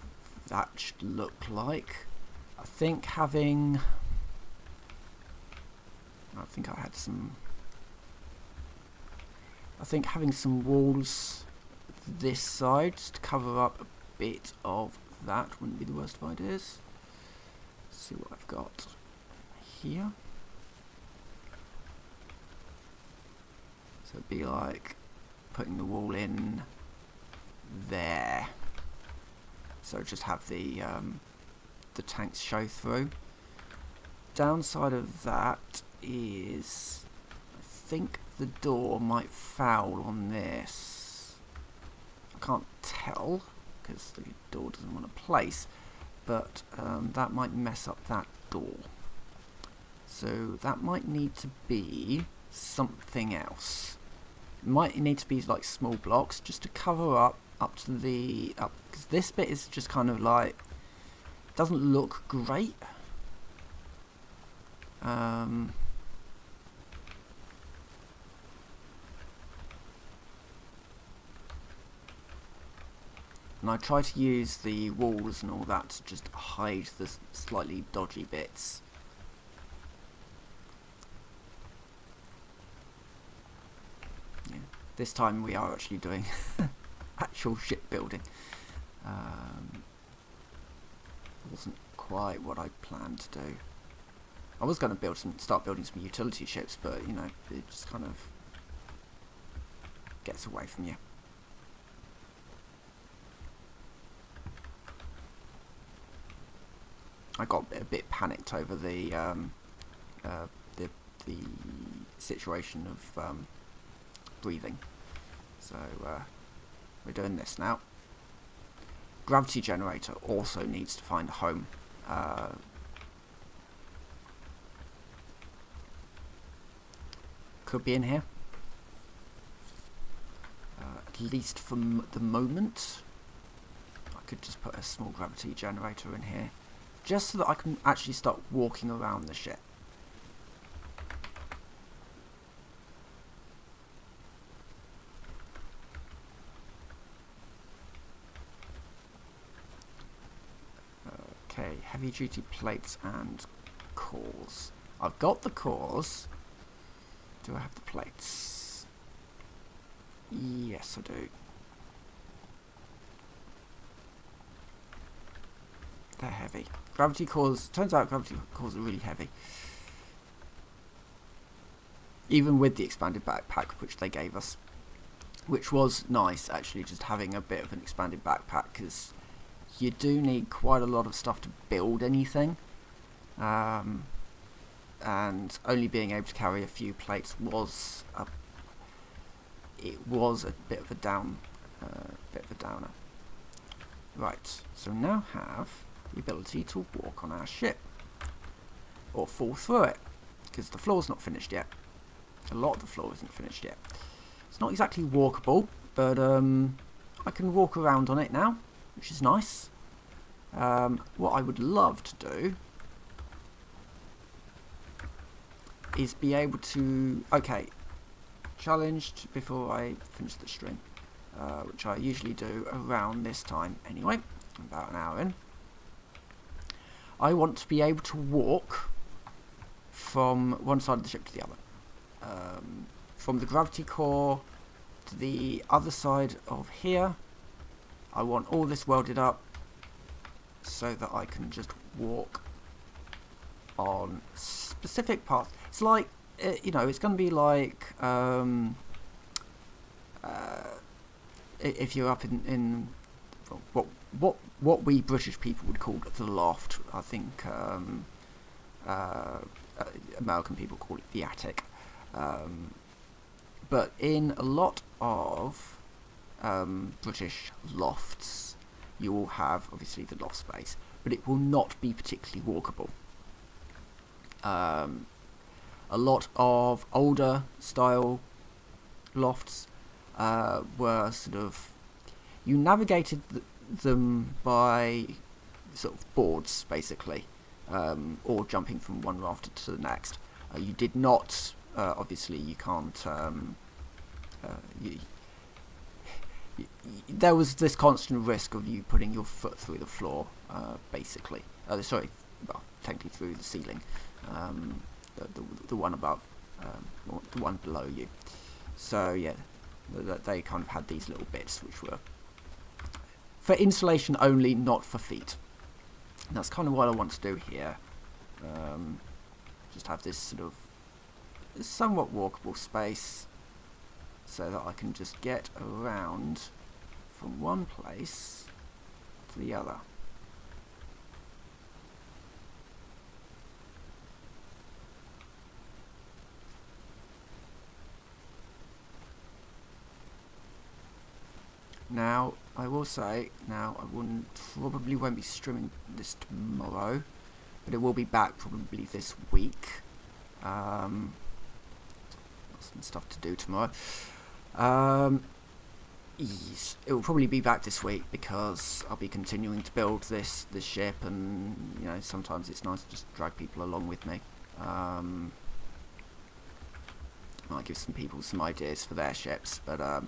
that should look like. I think having some walls this side to cover up a bit of that wouldn't be the worst of ideas. Let's see what I've got here. So it'd be like putting the wall in there. So just have the tanks show through. Downside of that is I think the door might foul on this. I can't tell because the door doesn't want to place, but that might mess up that door. So that might need to be something else. It might need to be like small blocks just to cover up to the because this bit is just kind of like doesn't look great. And I try to use the walls and all that to just hide the slightly dodgy bits. Yeah. This time we are actually doing actual shipbuilding. Wasn't quite what I planned to do. I was going to start building some utility ships, but you know, it just kind of gets away from you. I got a bit panicked over the situation of breathing, so we're doing this now. Gravity generator also needs to find a home. Could be in here, at least for the moment. I could just put a small gravity generator in here, just so that I can actually start walking around the ship. Okay, heavy duty plates and cores. I've got the cores. Do I have the plates? Yes, I do. They're heavy. Gravity cores, turns out gravity cores are really heavy. Even with the expanded backpack which they gave us. Which was nice, actually, just having a bit of an expanded backpack, because you do need quite a lot of stuff to build anything. And only being able to carry a few plates was a bit of a downer. Right, so now have the ability to walk on our ship, or fall through it, because the floor's not finished yet. A lot of the floor isn't finished yet. It's not exactly walkable, but I can walk around on it now, which is nice. What I would love to do is be able to... Okay, challenged before I finish the stream, which I usually do around this time anyway, about an hour in. I want to be able to walk from one side of the ship to the other. From the gravity core to the other side of here. I want all this welded up so that I can just walk on specific paths. It's like, you know, it's going to be like if you're up in what we British people would call the loft. I think American people call it the attic. But in a lot of British lofts, you will have obviously the loft space, but it will not be particularly walkable. A lot of older style lofts were sort of, you navigated them by sort of boards basically, or jumping from one rafter to the next. You did not, obviously you can't, there was this constant risk of you putting your foot through the floor, basically. Sorry, well, technically through the ceiling, the one above, the one below you. So yeah, they kind of had these little bits which were for insulation only, not for feet. And that's kind of what I want to do here. Just have this sort of somewhat walkable space so that I can just get around from one place to the other. Now, I will say, now I probably won't be streaming this tomorrow, but it will be back probably this week. Got some stuff to do tomorrow. Yes, it will probably be back this week because I'll be continuing to build this ship, and you know, sometimes it's nice to just drag people along with me. Might give some people some ideas for their ships, but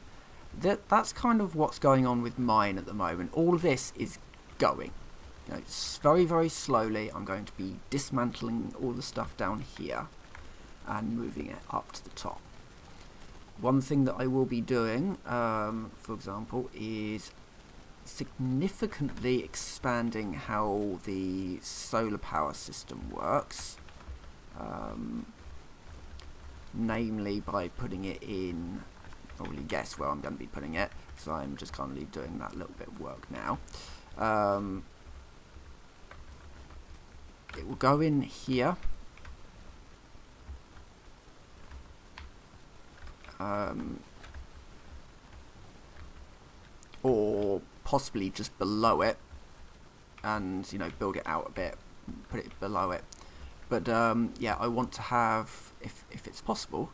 that's kind of what's going on with mine at the moment. All of this is going. You know, it's very, very slowly. I'm going to be dismantling all the stuff down here and moving it up to the top. One thing that I will be doing, for example, is significantly expanding how the solar power system works. Namely by putting it in, probably guess where I'm going to be putting it, so I'm just currently doing that little bit of work now. It will go in here. Or possibly just below it, and you know, build it out a bit, put it below it. But yeah, I want to have, if it's possible,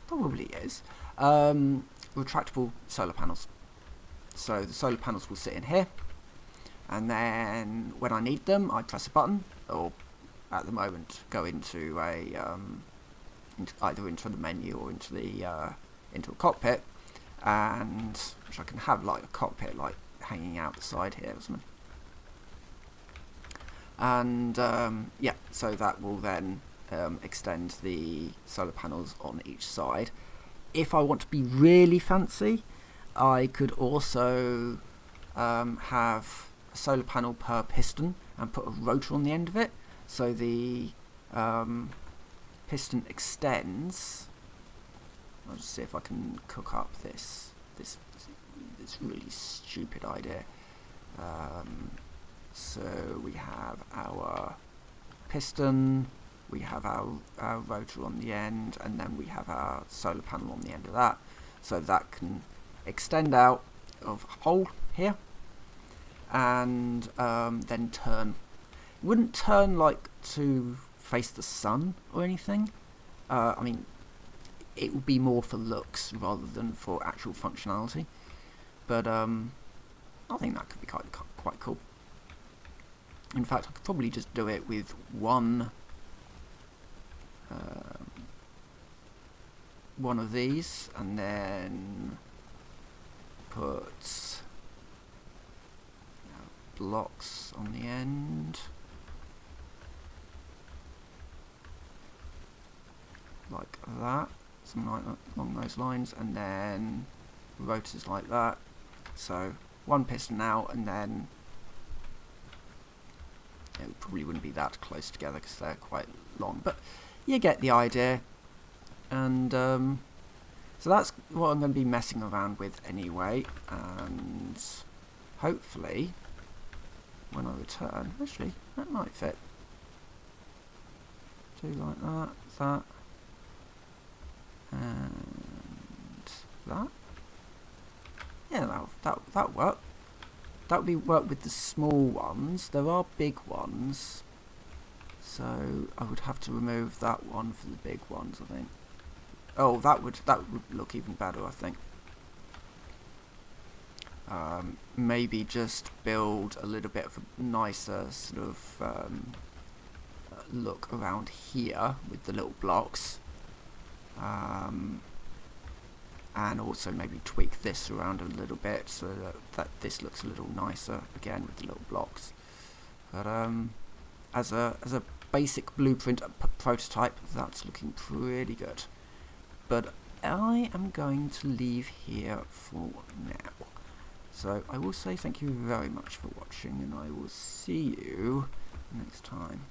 probably is, retractable solar panels. So the solar panels will sit in here, and then when I need them, I press a button, or at the moment go into a either into the menu or into a cockpit, and which I can have like a cockpit like hanging out the side here or something. And yeah, so that will then extend the solar panels on each side. If I want to be really fancy, I could also have a solar panel per piston and put a rotor on the end of it, so the piston extends. I'll just see if I can cook up this really stupid idea. So we have our piston, we have our rotor on the end, and then we have our solar panel on the end of that. So that can extend out of a hole here, and then turn. It wouldn't turn like to face the sun or anything. I mean, it would be more for looks rather than for actual functionality. But I think that could be quite cool. In fact, I could probably just do it with one of these, and then put blocks on the end, like that, something like that, along those lines, and then rotors like that. So one piston out, and then it probably wouldn't be that close together because they're quite long, but you get the idea. And so that's what I'm going to be messing around with anyway, and hopefully when I return, actually that might fit. Do like that, and that. Yeah, that'll work. That would be work with the small ones. There are big ones. So I would have to remove that one for the big ones, I think. Oh, that would look even better, I think. Maybe just build a little bit of a nicer sort of look around here with the little blocks. And also maybe tweak this around a little bit so that this looks a little nicer again with the little blocks. But as a basic blueprint prototype, that's looking pretty good. But I am going to leave here for now. So I will say thank you very much for watching, and I will see you next time.